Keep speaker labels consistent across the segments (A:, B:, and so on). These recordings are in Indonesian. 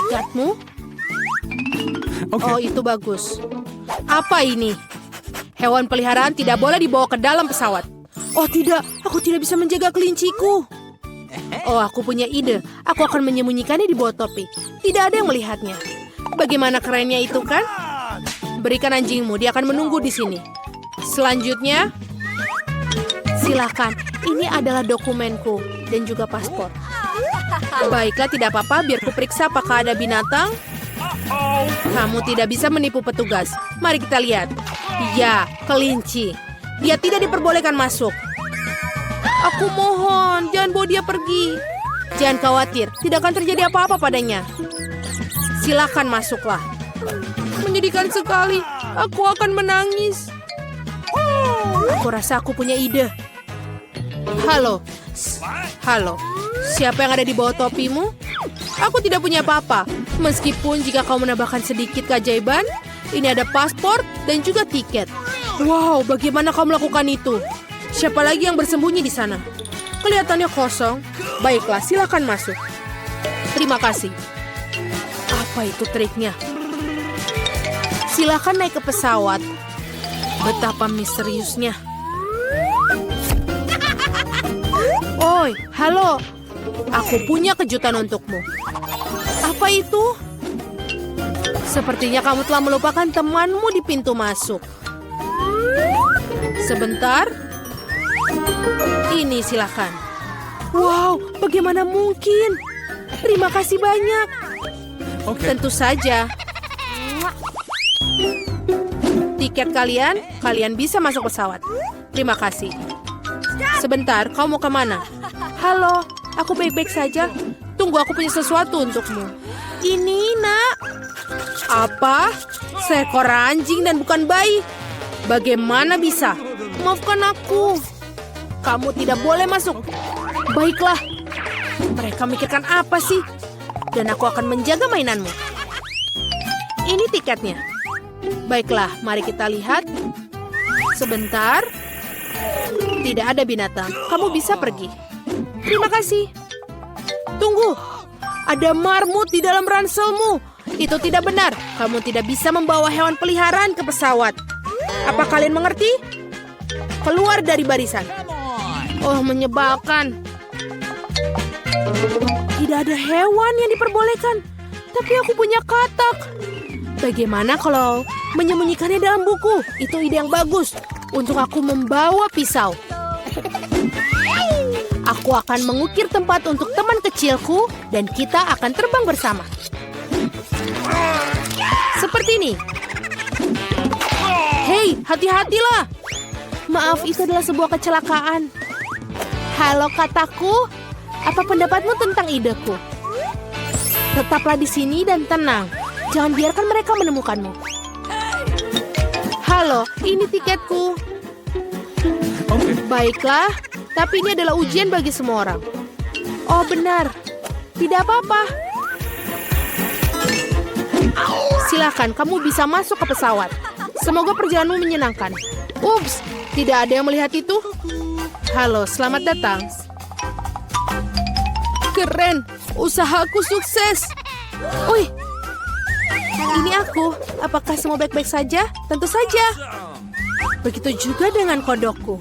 A: tiketmu? Oh, itu bagus. Apa ini? Hewan peliharaan tidak boleh dibawa ke dalam pesawat. Oh tidak, aku tidak bisa menjaga kelinciku. Oh, aku punya ide. Aku akan menyembunyikannya di bawah topi. Tidak ada yang melihatnya. Bagaimana kerennya itu, kan? Berikan anjingmu, dia akan menunggu di sini. Selanjutnya, silakan. Ini adalah dokumenku dan juga paspor. Baiklah, tidak apa-apa. Biar kuperiksa apakah ada binatang. Kamu tidak bisa menipu petugas. Mari kita lihat. Ya, kelinci. Dia tidak diperbolehkan masuk. Aku mohon, jangan bawa dia pergi. Jangan khawatir, tidak akan terjadi apa-apa padanya. Silakan masuklah. Menyedihkan sekali. Aku akan menangis. Aku rasa aku punya ide. Halo. Halo. Siapa yang ada di bawah topimu? Aku tidak punya apa-apa. Meskipun jika kau menambahkan sedikit keajaiban, ini ada paspor dan juga tiket. Wow, bagaimana kau melakukan itu? Siapa lagi yang bersembunyi di sana? Kelihatannya kosong. Baiklah, silakan masuk. Terima kasih. Apa itu triknya? Silakan naik ke pesawat. Betapa misteriusnya. Oi, halo. Aku punya kejutan untukmu. Apa itu? Sepertinya kamu telah melupakan temanmu di pintu masuk. Sebentar. Ini silakan. Wow, bagaimana mungkin? Terima kasih banyak. Tentu saja. Tiket kalian bisa masuk pesawat. Terima kasih. Sebentar, kau mau kemana? Halo, aku baik-baik saja. Tunggu, aku punya sesuatu untukmu. Ini, nak. Apa? Seekor anjing dan bukan bayi? Bagaimana bisa? Maafkan aku. Kamu tidak boleh masuk. Baiklah. Mereka mikirkan apa sih? Dan aku akan menjaga mainanmu. Ini tiketnya. Baiklah, mari kita lihat. Sebentar. Tidak ada binatang. Kamu bisa pergi. Terima kasih. Tunggu. Ada marmut di dalam ranselmu. Itu tidak benar. Kamu tidak bisa membawa hewan peliharaan ke pesawat. Apa kalian mengerti? Keluar dari barisan. Oh, menyebalkan. Tidak ada hewan yang diperbolehkan. Tapi aku punya katak. Bagaimana kalau menyembunyikannya dalam buku? Itu ide yang bagus. Untuk aku membawa pisau. Aku akan mengukir tempat untuk teman kecilku dan kita akan terbang bersama. Seperti ini. Hei, hati-hatilah. Maaf, itu adalah sebuah kecelakaan. Halo kataku, apa pendapatmu tentang ideku? Tetaplah di sini dan tenang. Jangan biarkan mereka menemukanmu. Halo, ini tiketku. Baiklah, tapi ini adalah ujian bagi semua orang. Oh benar, tidak apa-apa. Silakan, kamu bisa masuk ke pesawat. Semoga perjalananmu menyenangkan. Ups, tidak ada yang melihat itu. Halo, selamat datang. Keren, usahaku sukses. Wih, ini aku. Apakah semua baik-baik saja? Tentu saja. Begitu juga dengan kodokku.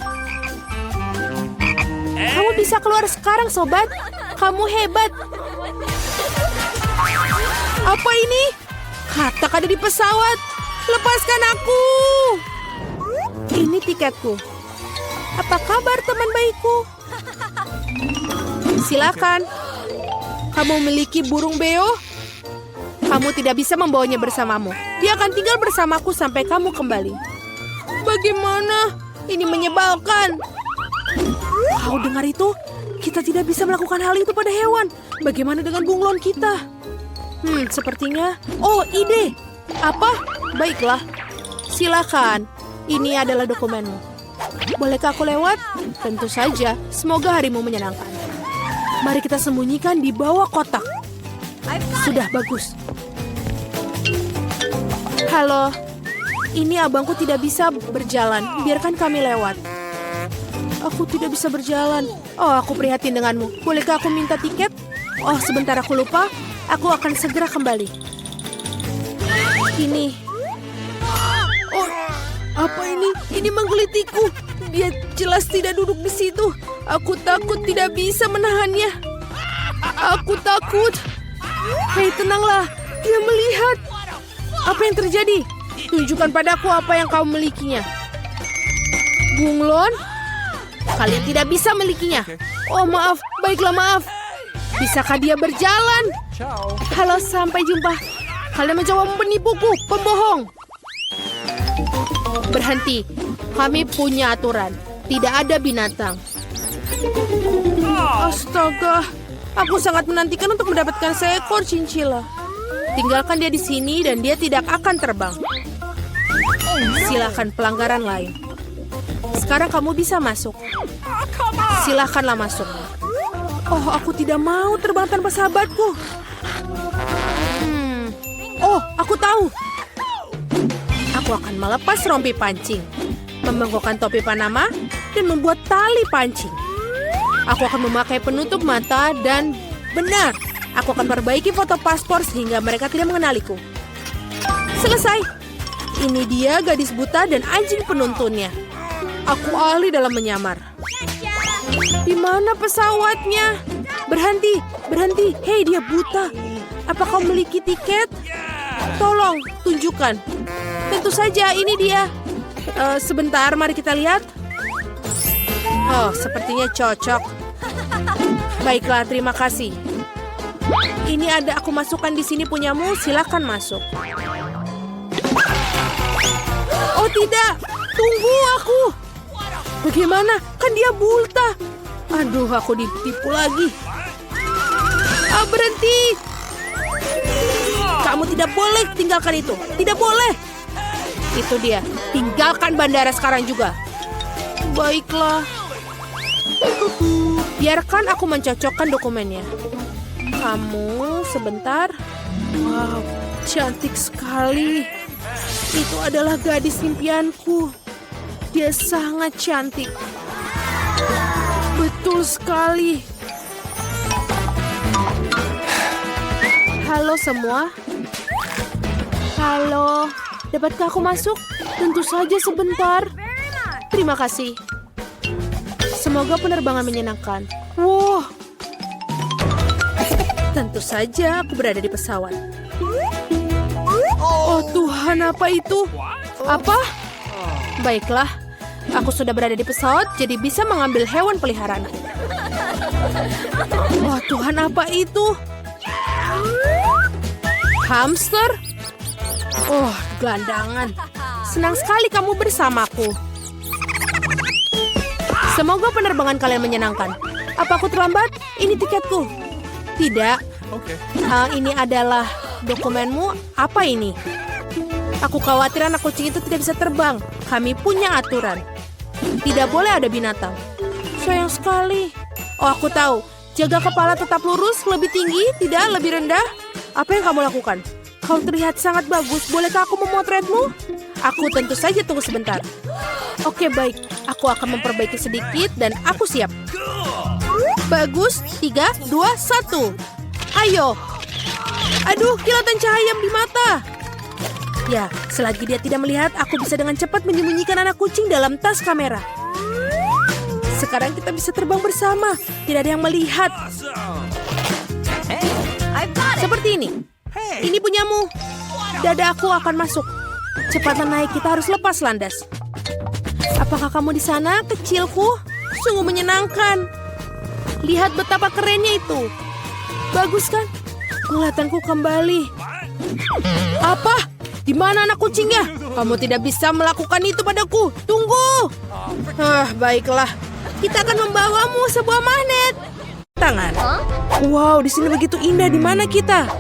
A: Kamu bisa keluar sekarang, sobat. Kamu hebat. Apa ini? Katak ada di pesawat. Lepaskan aku. Ini tiketku. Apa kabar teman baikku? Silakan. Kamu memiliki burung beo? Kamu tidak bisa membawanya bersamamu. Dia akan tinggal bersamaku sampai kamu kembali. Bagaimana? Ini menyebalkan. Kau dengar itu? Kita tidak bisa melakukan hal itu pada hewan. Bagaimana dengan bunglon kita? Sepertinya... Oh, ide. Apa? Baiklah. Silakan. Ini adalah dokumenmu. Bolehkah aku lewat? Tentu saja. Semoga harimu menyenangkan. Mari kita sembunyikan di bawah kotak. Sudah bagus. Halo. Ini abangku tidak bisa berjalan. Biarkan kami lewat. Aku tidak bisa berjalan. Oh, aku prihatin denganmu. Bolehkah aku minta tiket? Oh, sebentar aku lupa. Aku akan segera kembali. Ini. Oh, apa ini? Ini menggelitikku. Dia jelas tidak duduk di situ. Aku takut tidak bisa menahannya. Aku takut. Hei, tenanglah. Dia melihat. Apa yang terjadi? Tunjukkan padaku apa yang kau milikinya. Bunglon? Kalian tidak bisa milikinya. Oh, maaf. Baiklah, maaf. Bisakah dia berjalan? Halo, sampai jumpa. Kalian mencoba menipuku, pembohong. Berhenti. Kami punya aturan. Tidak ada binatang. Astaga. Aku sangat menantikan untuk mendapatkan seekor chinchilla. Tinggalkan dia di sini dan dia tidak akan terbang. Silakan pelanggaran lain. Sekarang kamu bisa masuk. Silakanlah masuk. Oh, aku tidak mau terbang tanpa sahabatku. Oh, aku tahu. Aku akan melepas rompi pancing, membengkokkan topi Panama, dan membuat tali pancing. Aku akan memakai penutup mata dan benar, aku akan perbaiki foto paspor sehingga mereka tidak mengenaliku. Selesai. Ini dia gadis buta dan anjing penuntunnya. Aku ahli dalam menyamar. Di mana pesawatnya? Berhenti, berhenti. Hei, dia buta. Apa kau memiliki tiket? Tolong, tunjukkan. Tentu saja, ini dia. Sebentar, mari kita lihat. Oh, sepertinya cocok. Baiklah, terima kasih. Ini ada aku masukkan di sini punyamu, silakan masuk. Oh tidak, tunggu aku. Bagaimana? Kan dia buta. Aduh, aku ditipu lagi. Berhenti. Kamu tidak boleh tinggalkan itu. Tidak boleh. Itu dia. Tinggalkan bandara sekarang juga. Baiklah. Biarkan aku mencocokkan dokumennya. Kamu sebentar. Wow, cantik sekali. Itu adalah gadis impianku. Dia sangat cantik. Betul sekali. Halo semua. Halo. Dapatkah aku masuk? Tentu saja sebentar. Terima kasih. Semoga penerbangan menyenangkan. Wow. Tentu saja aku berada di pesawat. Oh Tuhan, apa itu? Apa? Baiklah, aku sudah berada di pesawat, jadi bisa mengambil hewan peliharaan. Wah Tuhan, apa itu? Hamster? Oh, gelandangan. Senang sekali kamu bersamaku. Semoga penerbangan kalian menyenangkan. Apa aku terlambat? Ini tiketku. Tidak. Ini adalah dokumenmu. Apa ini? Aku khawatir anak kucing itu tidak bisa terbang. Kami punya aturan. Tidak boleh ada binatang. Sayang sekali. Oh, aku tahu. Jaga kepala tetap lurus, lebih tinggi, tidak lebih rendah. Apa yang kamu lakukan? Kau terlihat sangat bagus. Bolehkah aku memotretmu? Aku tentu saja tunggu sebentar. Oke, baik. Aku akan memperbaiki sedikit dan aku siap. Bagus. 3, 2, 1. Ayo. Aduh, kilatan cahaya di mata. Ya, selagi dia tidak melihat, aku bisa dengan cepat menyembunyikan anak kucing dalam tas kamera. Sekarang kita bisa terbang bersama. Tidak ada yang melihat. Seperti ini. Ini punyamu. Dada aku akan masuk. Cepat naik, kita harus lepas landas. Apakah kamu di sana, kecilku? Sungguh menyenangkan. Lihat betapa kerennya itu. Bagus kan? Penglihatanku kembali. Apa? Di mana anak kucingnya? Kamu tidak bisa melakukan itu padaku. Tunggu. Baiklah. Kita akan membawamu sebuah magnet. Tangan. Wow, di sini begitu indah. Di mana kita?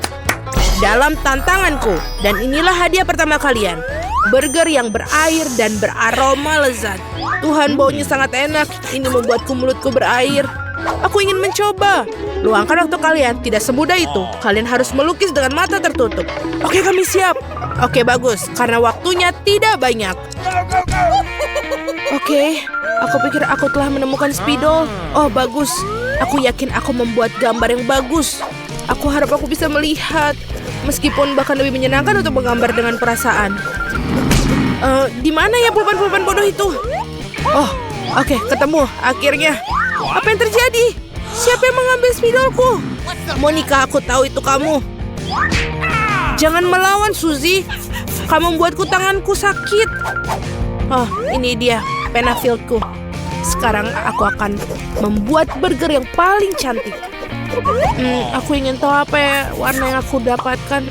A: Dalam tantanganku. Dan inilah hadiah pertama kalian. Burger yang berair dan beraroma lezat. Tuhan, baunya sangat enak. Ini membuatku mulutku berair. Aku ingin mencoba. Luangkan waktu kalian. Tidak semudah itu. Kalian harus melukis dengan mata tertutup. Oke, kami siap. Oke, bagus. Karena waktunya tidak banyak. Oke, aku pikir aku telah menemukan spidol. Oh, bagus. Aku yakin aku membuat gambar yang bagus. Aku harap aku bisa melihat. Meskipun bahkan lebih menyenangkan untuk menggambar dengan perasaan. Di mana ya pulpen-pulpen bodoh itu? Oh, oke, ketemu. Akhirnya. Apa yang terjadi? Siapa yang mengambil spidolku? Monica, aku tahu itu kamu. Jangan melawan, Suzy. Kamu membuatku tanganku sakit. Oh, ini dia pena fieldku. Sekarang aku akan membuat burger yang paling cantik. Aku ingin tahu apa ya warna yang aku dapatkan.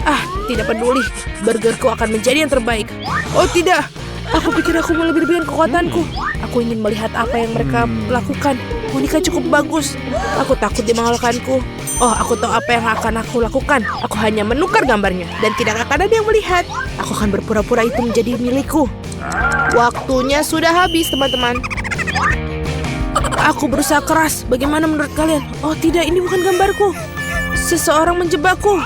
A: Tidak peduli. Burgerku akan menjadi yang terbaik. Oh tidak, aku pikir aku melebih-lebihkan kekuatanku. Aku ingin melihat apa yang mereka lakukan. Monica cukup bagus. Aku takut dia mengalahkanku. Oh, aku tahu apa yang akan aku lakukan. Aku hanya menukar gambarnya dan tidak akan ada yang melihat. Aku akan berpura-pura itu menjadi milikku. Waktunya sudah habis, teman-teman. Aku berusaha keras. Bagaimana menurut kalian? Oh tidak, ini bukan gambarku. Seseorang menjebakku.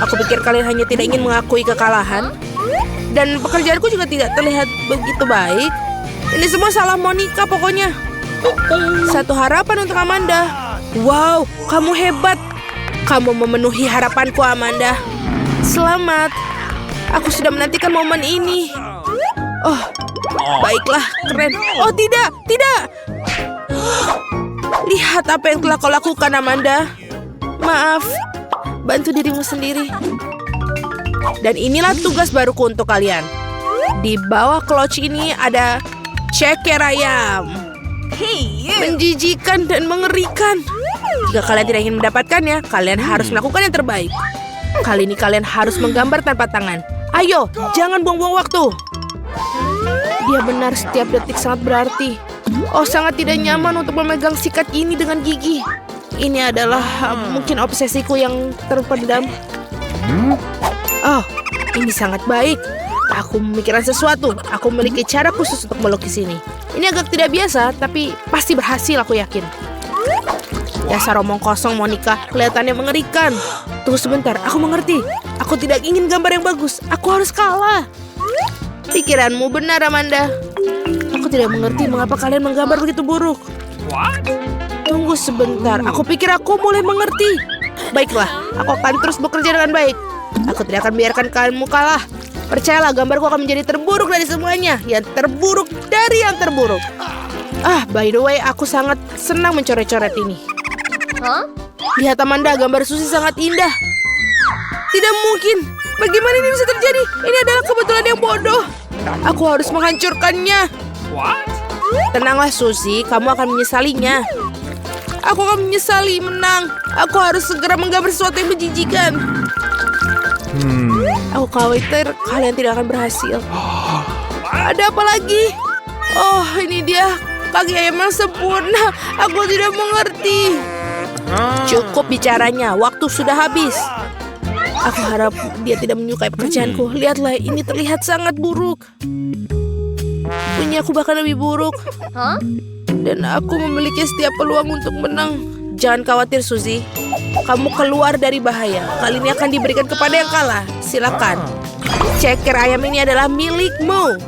A: Aku pikir kalian hanya tidak ingin mengakui kekalahan. Dan pekerjaanku juga tidak terlihat begitu baik. Ini semua salah Monica pokoknya. Satu harapan untuk Amanda. Wow, kamu hebat. Kamu memenuhi harapanku, Amanda. Selamat. Aku sudah menantikan momen ini. Oh, baiklah, keren. Oh tidak, tidak. Lihat apa yang telah kau lakukan, Amanda. Maaf, bantu dirimu sendiri. Dan inilah tugas baruku untuk kalian. Di bawah clutch ini ada ceker ayam. Menjijikan dan mengerikan. Jika kalian tidak ingin mendapatkannya, kalian harus melakukan yang terbaik. Kali ini kalian harus menggambar tanpa tangan. Ayo, jangan buang-buang waktu. Dia benar, setiap detik sangat berarti. Oh, sangat tidak nyaman untuk memegang sikat ini dengan gigi. Ini adalah mungkin obsesiku yang terpendam. Oh, ini sangat baik. Aku memikirkan sesuatu. Aku memiliki cara khusus untuk melukis ini. Ini agak tidak biasa, tapi pasti berhasil, aku yakin. Dasar omong kosong, Monica. Kelihatannya mengerikan. Tunggu sebentar, aku mengerti. Aku tidak ingin gambar yang bagus. Aku harus kalah. Pikiranmu benar, Amanda. Aku tidak mengerti mengapa kalian menggambar begitu buruk. Tunggu sebentar, aku pikir aku mulai mengerti. Baiklah, aku akan terus bekerja dengan baik. Aku tidak akan biarkan kalian kalah. Percayalah, gambarku akan menjadi terburuk dari semuanya. Yang terburuk dari yang terburuk. By the way, aku sangat senang mencoret-coret ini. Lihat, Amanda, gambar Suzy sangat indah. Tidak mungkin. Bagaimana ini bisa terjadi? Ini adalah kebetulan yang bodoh. Aku harus menghancurkannya. Tenanglah, Suzy, kamu akan menyesalinya. Aku akan menyesali menang. Aku harus segera menggambar sesuatu yang menjijikan. Aku khawatir kalian tidak akan berhasil. Ada apa lagi? Oh, ini dia kaki ayam yang sempurna. Aku tidak mengerti. Cukup bicaranya, waktu sudah habis. Aku harap dia tidak menyukai pekerjaanku. Lihatlah, ini terlihat sangat buruk. Punya aku bahkan lebih buruk. Dan aku memiliki setiap peluang untuk menang. Jangan khawatir, Suzy. Kamu keluar dari bahaya. Kali ini akan diberikan kepada yang kalah. Silakan. Ceker ayam ini adalah milikmu.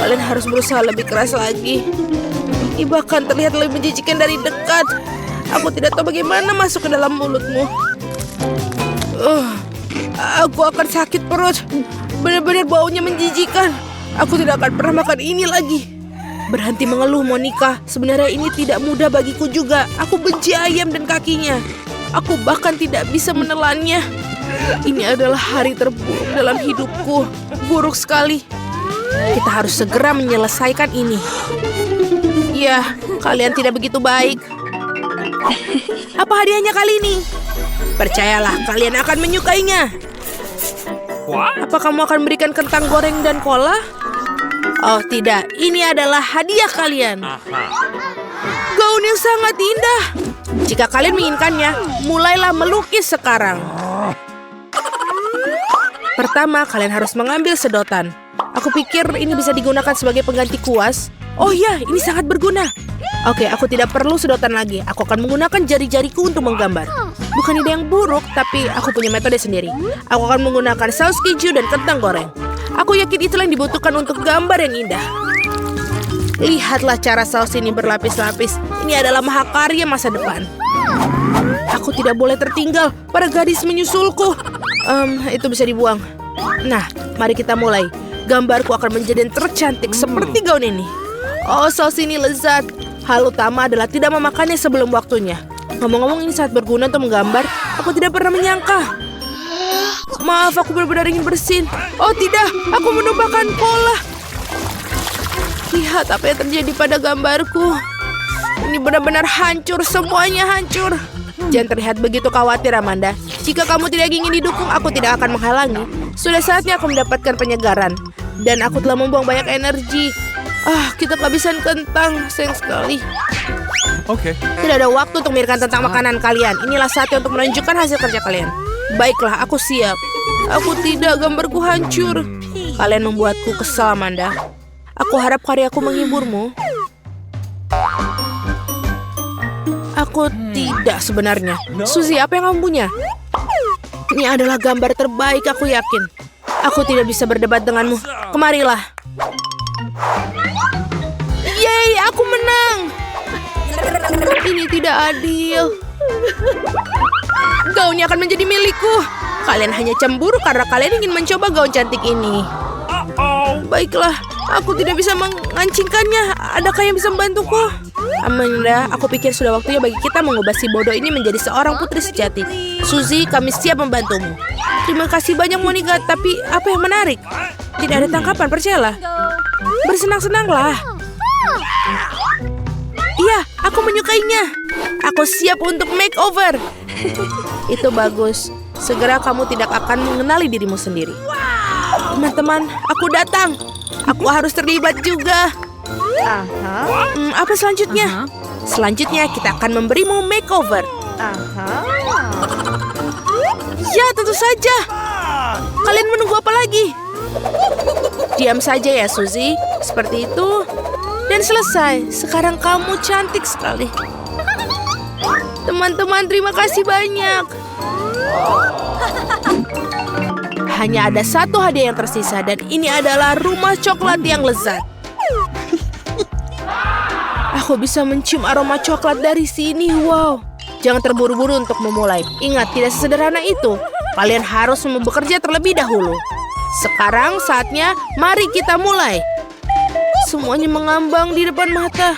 A: Kalian harus berusaha lebih keras lagi. Ini bahkan terlihat lebih menjijikan dari dekat. Aku tidak tahu bagaimana masuk ke dalam mulutmu. Aku akan sakit perut. Benar-benar baunya menjijikan. Aku tidak akan pernah makan ini lagi. Berhenti mengeluh, Monica. Sebenarnya ini tidak mudah bagiku juga. Aku benci ayam dan kakinya. Aku bahkan tidak bisa menelannya. Ini adalah hari terburuk dalam hidupku. Buruk sekali. Kita harus segera menyelesaikan ini. Ya, kalian tidak begitu baik. Apa hadiahnya kali ini? Percayalah, kalian akan menyukainya. Apa kamu akan berikan kentang goreng dan cola? Oh tidak, ini adalah hadiah kalian. Gaun yang sangat indah. Jika kalian menginginkannya, mulailah melukis sekarang. Pertama, kalian harus mengambil sedotan. Aku pikir ini bisa digunakan sebagai pengganti kuas. Oh ya, ini sangat berguna. Oke, aku tidak perlu sedotan lagi. Aku akan menggunakan jari-jariku untuk menggambar. Bukan ide yang buruk, tapi aku punya metode sendiri. Aku akan menggunakan saus keju dan kentang goreng. Aku yakin itulah yang dibutuhkan untuk gambar yang indah. Lihatlah cara saus ini berlapis-lapis. Ini adalah mahakarya masa depan. Aku tidak boleh tertinggal. Para gadis menyusulku. Itu bisa dibuang. Nah, mari kita mulai. Gambarku akan menjadi yang tercantik seperti gaun ini. Oh, saus ini lezat. Hal utama adalah tidak memakannya sebelum waktunya. Ngomong-ngomong, ini sangat berguna untuk menggambar. Aku tidak pernah menyangka. Maaf, aku benar-benar ingin bersin. Oh tidak, aku menumpahkan pola. Lihat apa yang terjadi pada gambarku. Ini benar-benar hancur, semuanya hancur. Jangan terlihat begitu khawatir, Amanda. Jika kamu tidak ingin didukung, aku tidak akan menghalangi. Sudah saatnya aku mendapatkan penyegaran. Dan aku telah membuang banyak energi. Kita kehabisan kentang, sayang sekali.
B: Oke.
A: Tidak ada waktu untuk memikirkan tentang makanan kalian. Inilah saatnya untuk menunjukkan hasil kerja kalian. Baiklah, aku siap. Aku tidak, gambarku hancur. Kalian membuatku kesal, Amanda. Aku harap karyaku menghiburmu. Aku tidak sebenarnya. Suzy, apa yang kamu punya? Ini adalah gambar terbaik, aku yakin. Aku tidak bisa berdebat denganmu. Kemarilah. Yeay, aku menang. Ini tidak adil. Gaunnya akan menjadi milikku. Kalian hanya cemburu karena kalian ingin mencoba gaun cantik ini. Baiklah, aku tidak bisa mengancingkannya. Adakah yang bisa membantuku? Amanda, aku pikir sudah waktunya bagi kita mengubah si bodoh ini menjadi seorang putri sejati. Suzy, kami siap membantumu. Terima kasih banyak, Monica. Tapi apa yang menarik? Tidak ada tangkapan, percayalah. Bersenang-senanglah. Iya, aku menyukainya. Aku siap untuk makeover. Itu bagus. Segera kamu tidak akan mengenali dirimu sendiri. Teman-teman, aku datang. Aku harus terlibat juga. Apa selanjutnya? Selanjutnya kita akan memberimu makeover. Ya, tentu saja. Kalian menunggu apa lagi? Diam saja ya, Suzy. Seperti itu. Dan selesai. Sekarang kamu cantik sekali. Teman-teman, terima kasih banyak. Hanya ada satu hadiah yang tersisa. Dan ini adalah rumah coklat yang lezat. Aku bisa mencium aroma coklat dari sini. Wow. Jangan terburu-buru untuk memulai. Ingat, tidak sesederhana itu. Kalian harus bekerja terlebih dahulu. Sekarang saatnya, mari kita mulai. Semuanya mengambang di depan mata.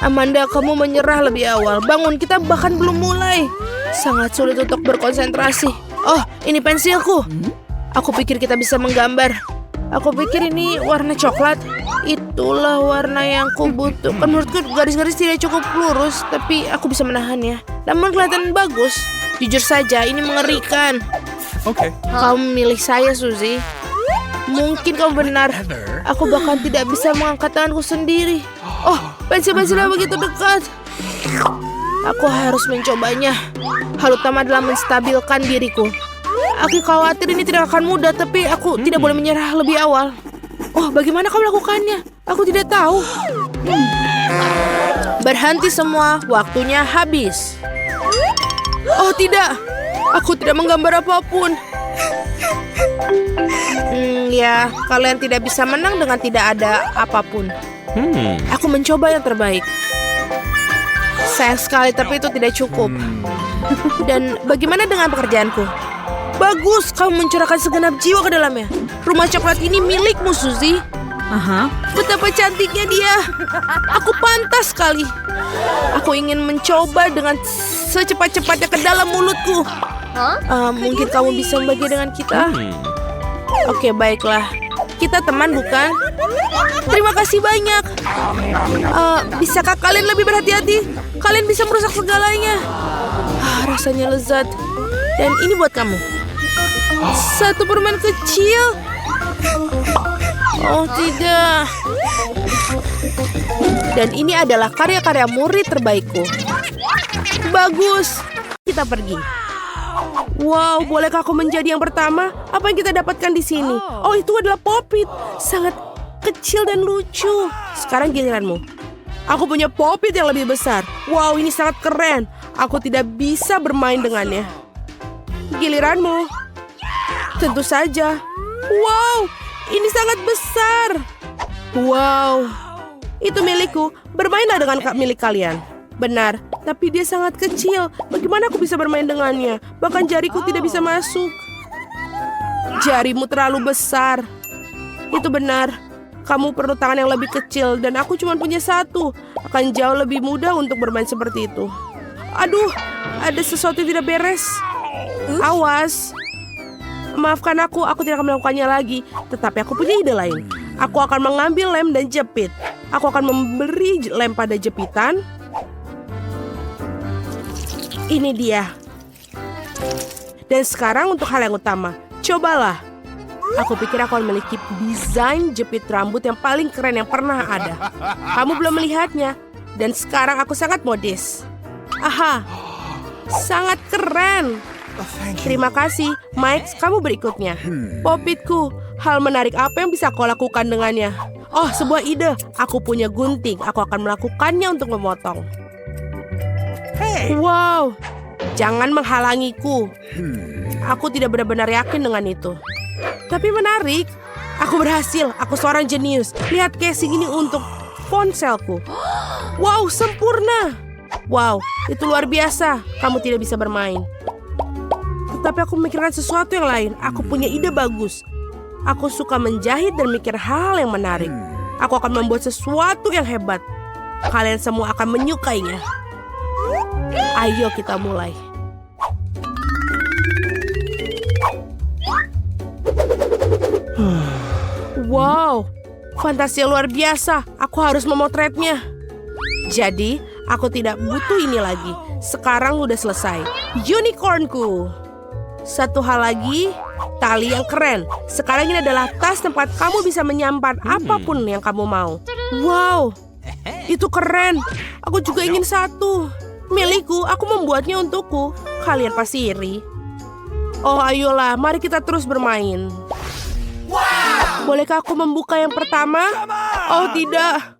A: Amanda, kamu menyerah lebih awal. Bangun, kita bahkan belum mulai. Sangat sulit untuk berkonsentrasi. Oh, ini pensilku. Aku pikir kita bisa menggambar. Aku pikir ini warna coklat. Itulah warna yang ku butuhkan. Menurutku garis-garis tidak cukup lurus, tapi aku bisa menahannya. Namun kelihatan bagus. Jujur saja, ini mengerikan.
B: Oke.
A: Kamu milih saya, Suzy. Mungkin kamu benar. Aku bahkan tidak bisa mengangkat tanganku sendiri. Oh, pensil-pensilnya begitu dekat. Aku harus mencobanya. Hal utama adalah menstabilkan diriku. Aku khawatir ini tidak akan mudah, tapi aku tidak boleh menyerah lebih awal. Oh, bagaimana kamu melakukannya? Aku tidak tahu. Berhenti semua, waktunya habis. Oh tidak, aku tidak menggambar apapun. Ya, kalian tidak bisa menang dengan tidak ada apapun. Aku mencoba yang terbaik. Sayang sekali, tapi itu tidak cukup. Dan bagaimana dengan pekerjaanku? Bagus, kamu mencurahkan segenap jiwa ke dalamnya. Rumah coklat ini milikmu, Suzy. Betapa cantiknya dia. Aku pantas sekali. Aku ingin mencoba dengan secepat-cepatnya ke dalam mulutku. Mungkin kamu bisa membagi dengan kita? Oke, baiklah. Kita teman, bukan? Terima kasih banyak. Bisakah kalian lebih berhati-hati? Kalian bisa merusak segalanya. Rasanya lezat. Dan ini buat kamu. Satu permen kecil. Oh tidak. Dan ini adalah karya-karya murid terbaikku. Bagus. Kita pergi. Wow, bolehkah aku menjadi yang pertama? Apa yang kita dapatkan di sini? Oh, itu adalah Pop-It. Sangat kecil dan lucu. Sekarang giliranmu. Aku punya Pop-It yang lebih besar. Wow, ini sangat keren. Aku tidak bisa bermain dengannya. Giliranmu. Tentu saja. Wow, ini sangat besar. Wow, itu milikku. Bermainlah dengan milik kalian. Benar, Tapi dia sangat kecil. Bagaimana aku bisa bermain dengannya? Bahkan jariku tidak bisa masuk. Jarimu terlalu besar. Itu benar. Kamu perlu tangan yang lebih kecil dan aku cuma punya satu. Akan jauh lebih mudah untuk bermain seperti itu. Aduh, ada sesuatu yang tidak beres. Awas. Maafkan aku tidak akan melakukannya lagi. Tetapi aku punya ide lain. Aku akan mengambil lem dan jepit. Aku akan memberi lem pada jepitan. Ini dia. Dan sekarang untuk hal yang utama. Cobalah. Aku pikir aku akan memiliki desain jepit rambut yang paling keren yang pernah ada. Kamu belum melihatnya. Dan sekarang aku sangat modis. Aha. Sangat keren. Terima kasih, Mike. Kamu berikutnya. Popitku, hal menarik apa yang bisa kau lakukan dengannya? Oh, sebuah ide. Aku punya gunting. Aku akan melakukannya untuk memotong. Wow, jangan menghalangiku. Aku tidak benar-benar yakin dengan itu. Tapi menarik. Aku berhasil. Aku seorang jenius. Lihat casing ini untuk ponselku. Wow, sempurna. Wow, itu luar biasa. Kamu tidak bisa bermain. Tetapi aku memikirkan sesuatu yang lain. Aku punya ide bagus. Aku suka menjahit dan mikir hal yang menarik. Aku akan membuat sesuatu yang hebat. Kalian semua akan menyukainya. Ayo kita mulai. Wow, fantasi luar biasa. Aku harus memotretnya. Jadi, aku tidak butuh ini lagi. Sekarang udah selesai. Unicornku. Satu hal lagi, tali yang keren. Sekarang ini adalah tas tempat kamu bisa menyimpan apapun yang kamu mau. Wow, itu keren. Aku juga ingin satu. Milikku, aku membuatnya untukku. Kalian pasti iri. Oh, ayolah, mari kita terus bermain. Bolehkah aku membuka yang pertama? Oh, tidak.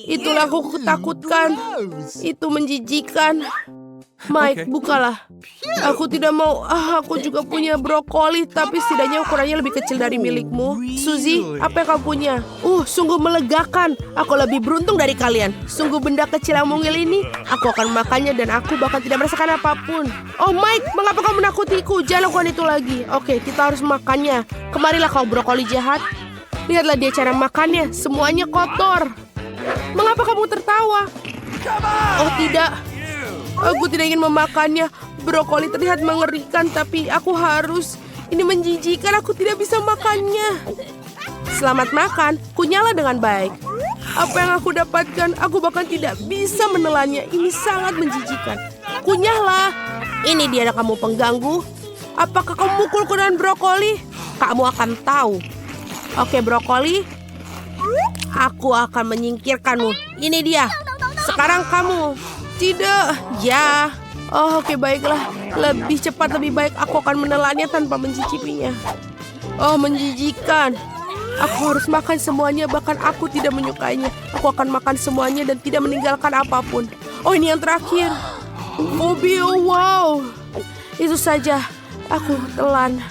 A: Itulah aku ketakutkan. Itu menjijikan. Mike, bukalah. Aku tidak mau. Aku juga punya brokoli, tapi setidaknya ukurannya lebih kecil dari milikmu. Suzy, apa yang kamu punya? Sungguh melegakan. Aku lebih beruntung dari kalian. Sungguh benda kecil yang mungil ini. Aku akan memakannya dan aku bahkan tidak merasakan apapun. Oh Mike, mengapa kamu menakutiku? Jangan lakukan itu lagi. Oke, kita harus makannya. Kemarilah kau brokoli jahat. Lihatlah dia cara makannya. Semuanya kotor. Mengapa kamu tertawa? Oh tidak. Aku tidak ingin memakannya. Brokoli terlihat mengerikan, tapi aku harus. Ini menjijikan, aku tidak bisa makannya. Selamat makan, kunyala dengan baik. Apa yang aku dapatkan, aku bahkan tidak bisa menelannya. Ini sangat menjijikan. Kunyahlah. Ini dia kamu pengganggu. Apakah kamu mukulku dengan brokoli? Kamu akan tahu. Oke, brokoli. Aku akan menyingkirkanmu. Ini dia. Sekarang kamu. Tidak, ya. Oh, oke, baiklah. Lebih cepat, lebih baik. Aku akan menelannya tanpa mencicipinya. Oh, menjijikan. Aku harus makan semuanya, bahkan aku tidak menyukainya. Aku akan makan semuanya dan tidak meninggalkan apapun. Oh, ini yang terakhir. Bobby, oh wow. Itu saja. Aku telan.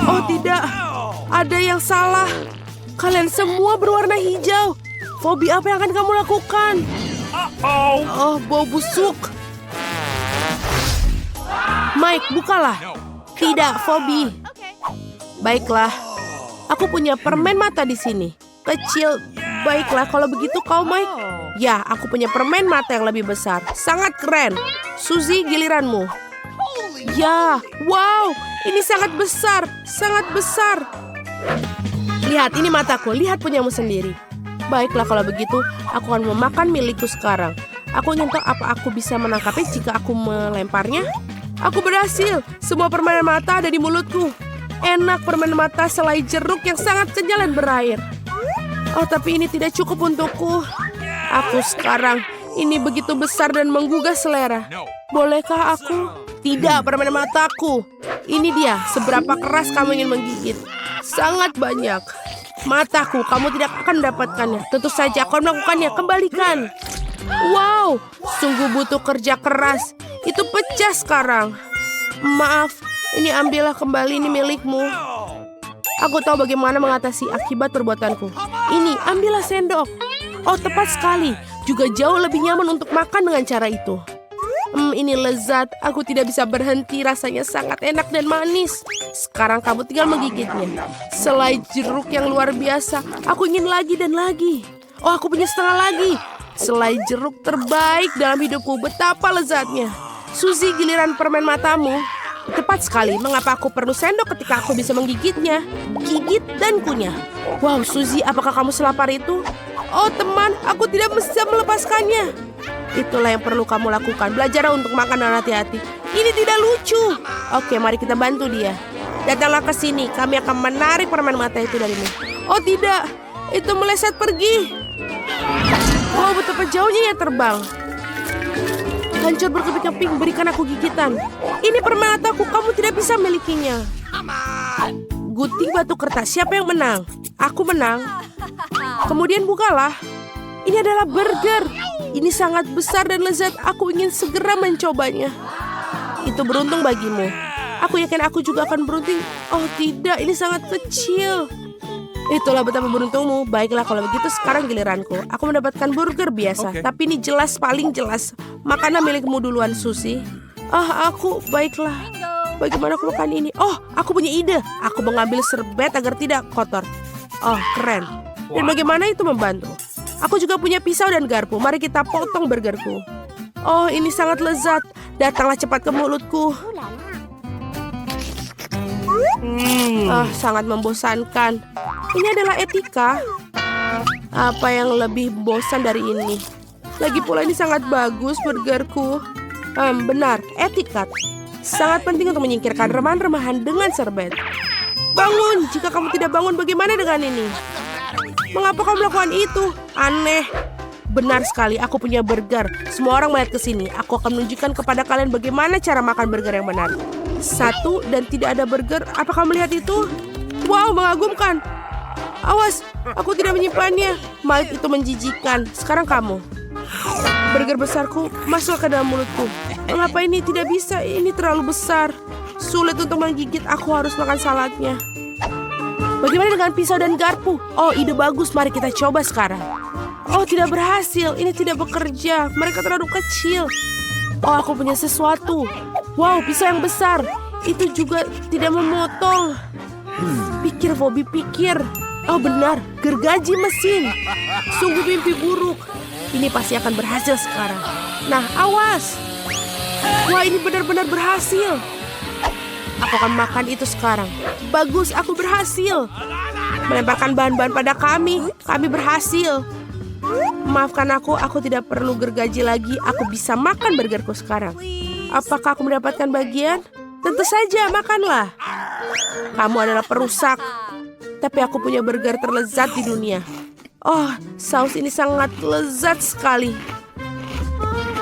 A: Oh, tidak. Ada yang salah. Kalian semua berwarna hijau. Bobby, apa yang akan kamu lakukan? Oh, bau busuk. Mike, bukalah. Tidak, Bobby. Baiklah. Aku punya permen mata di sini. Kecil. Baiklah, kalau begitu kau, Mike. Ya, aku punya permen mata yang lebih besar. Sangat keren. Suzy, giliranmu. Ya, wow. Ini sangat besar. Sangat besar. Lihat, ini mataku. Lihat punyamu sendiri. Baiklah, kalau begitu, aku akan memakan milikku sekarang. Aku ingin tahu apa aku bisa menangkapnya jika aku melemparnya. Aku berhasil. Semua permen mata ada di mulutku. Enak permen mata selai jeruk yang sangat kenyal dan berair. Oh, tapi ini tidak cukup untukku. Aku sekarang, ini begitu besar dan menggugah selera. Bolehkah aku? Tidak, permen mataku. Ini dia, seberapa keras kamu ingin menggigit. Sangat banyak. Mataku, kamu tidak akan mendapatkannya. Tentu saja aku melakukannya. Kembalikan. Wow, sungguh butuh kerja keras. Itu pecah sekarang. Maaf, ini ambillah kembali, ini milikmu. Aku tahu bagaimana mengatasi akibat perbuatanku. Ini, ambillah sendok. Oh, tepat sekali. juga jauh lebih nyaman untuk makan dengan cara itu. Ini lezat. Aku tidak bisa berhenti. Rasanya sangat enak dan manis. Sekarang kamu tinggal menggigitnya. Selai jeruk yang luar biasa. Aku ingin lagi dan lagi. Oh, aku punya setengah lagi. Selai jeruk terbaik dalam hidupku. Betapa lezatnya. Suzy, giliran permen matamu. Tepat sekali. Mengapa aku perlu sendok ketika aku bisa menggigitnya? Gigit dan kunyah. Wow, Suzy, apakah kamu selapar itu? Oh, teman, aku tidak bisa melepaskannya. Itulah yang perlu kamu lakukan. Belajar untuk makan dan hati-hati. Ini tidak lucu. Oke, mari kita bantu dia. Datanglah ke sini. Kami akan menarik permen mata itu darimu. Oh tidak, itu meleset pergi. Oh, betapa jauhnya ia terbang. Hancur berkeping-keping, berikan aku gigitan. Ini permen mataku, kamu tidak bisa milikinya. Gunting batu kertas, siapa yang menang? Aku menang. Kemudian bukalah. Ini adalah burger. Ini sangat besar dan lezat. Aku ingin segera mencobanya. Itu beruntung bagimu. Aku yakin aku juga akan beruntung. Oh tidak, ini sangat kecil. Itulah betapa beruntungmu. Baiklah kalau begitu sekarang giliranku. Aku mendapatkan burger biasa.
B: Oke.
A: Tapi ini jelas, paling jelas. Makanan milikmu duluan, Suzy. Aku, baiklah. Bagaimana aku makan ini? Oh, aku punya ide. Aku mengambil serbet agar tidak kotor. Oh, keren. Dan bagaimana itu membantu? Aku juga punya pisau dan garpu. Mari kita potong burgerku. Oh, ini sangat lezat. Datanglah cepat ke mulutku. Sangat membosankan. Ini adalah etika. Apa yang lebih bosan dari ini? Lagi pula ini sangat bagus burgerku. Benar, etikat. Sangat penting untuk menyingkirkan remahan-remahan dengan serbet. Bangun! Jika kamu tidak bangun, bagaimana dengan ini? Mengapa kamu melakukan itu? Aneh. Benar sekali, aku punya burger. Semua orang melihat ke sini. Aku akan menunjukkan kepada kalian bagaimana cara makan burger yang benar. Satu dan tidak ada burger. Apa kamu lihat itu? Wow, mengagumkan. Awas, aku tidak menyimpannya. Mike, itu menjijikan. Sekarang kamu. Burger besarku masuk ke dalam mulutku. Mengapa ini tidak bisa? Ini terlalu besar. Sulit untuk menggigit. Aku harus makan saladnya. Bagaimana dengan pisau dan garpu? Oh, ide bagus. Mari kita coba sekarang. Oh, tidak berhasil. Ini tidak bekerja. Mereka terlalu kecil. Oh, aku punya sesuatu. Wow, pisau yang besar. Itu juga tidak memotong. Pikir, Bobby, pikir. Oh, benar. Gergaji mesin. Sungguh mimpi buruk. Ini pasti akan berhasil sekarang. Nah, awas. Wah, ini benar-benar berhasil. Aku akan makan itu sekarang. Bagus, aku berhasil. Melemparkan bahan-bahan pada kami. Kami berhasil. Maafkan aku tidak perlu gergaji lagi. Aku bisa makan burgerku sekarang. Apakah aku mendapatkan bagian? Tentu saja, makanlah. Kamu adalah perusak. Tapi aku punya burger terlezat di dunia. Oh, saus ini sangat lezat sekali.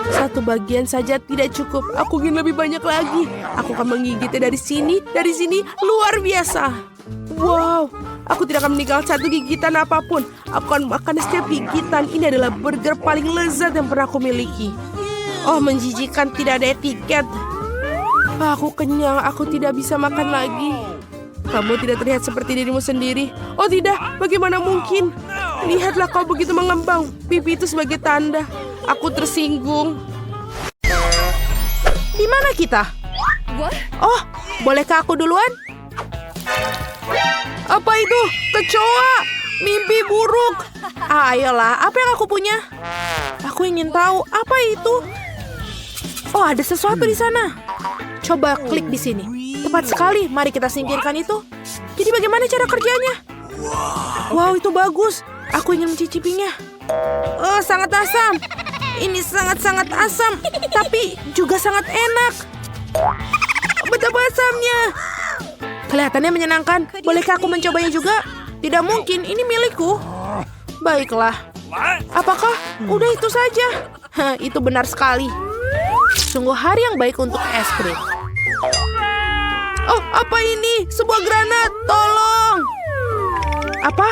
A: Satu bagian saja tidak cukup. Aku ingin lebih banyak lagi. Aku akan menggigitnya dari sini, luar biasa. Wow, aku tidak akan meninggalkan satu gigitan apapun. Aku akan makan setiap gigitan. Ini adalah burger paling lezat yang pernah aku miliki. Oh, menjijikan, tidak ada etiket. Aku kenyang, aku tidak bisa makan lagi. Kamu tidak terlihat seperti dirimu sendiri. Oh tidak, bagaimana mungkin? Lihatlah kau begitu mengembang. Pipi itu sebagai tanda. Aku tersinggung. Di mana kita? Oh, bolehkah aku duluan? Apa itu? Kecoa! Mimpi buruk. Ayolah, apa yang aku punya? Aku ingin tahu apa itu. Oh, ada sesuatu di sana. Coba klik di sini. Tepat sekali, mari kita singkirkan itu. Jadi bagaimana cara kerjanya? Wow, itu bagus. Aku ingin mencicipinya. Oh, sangat asam. Ini sangat-sangat asam, tapi juga sangat enak. Betapa asamnya. Kelihatannya menyenangkan. Bolehkah aku mencobanya juga? Tidak mungkin, ini milikku. Baiklah. Apakah? Udah itu saja. Itu benar sekali. Sungguh hari yang baik untuk es krim. Oh, apa ini? Sebuah granat. Tolong. Apa?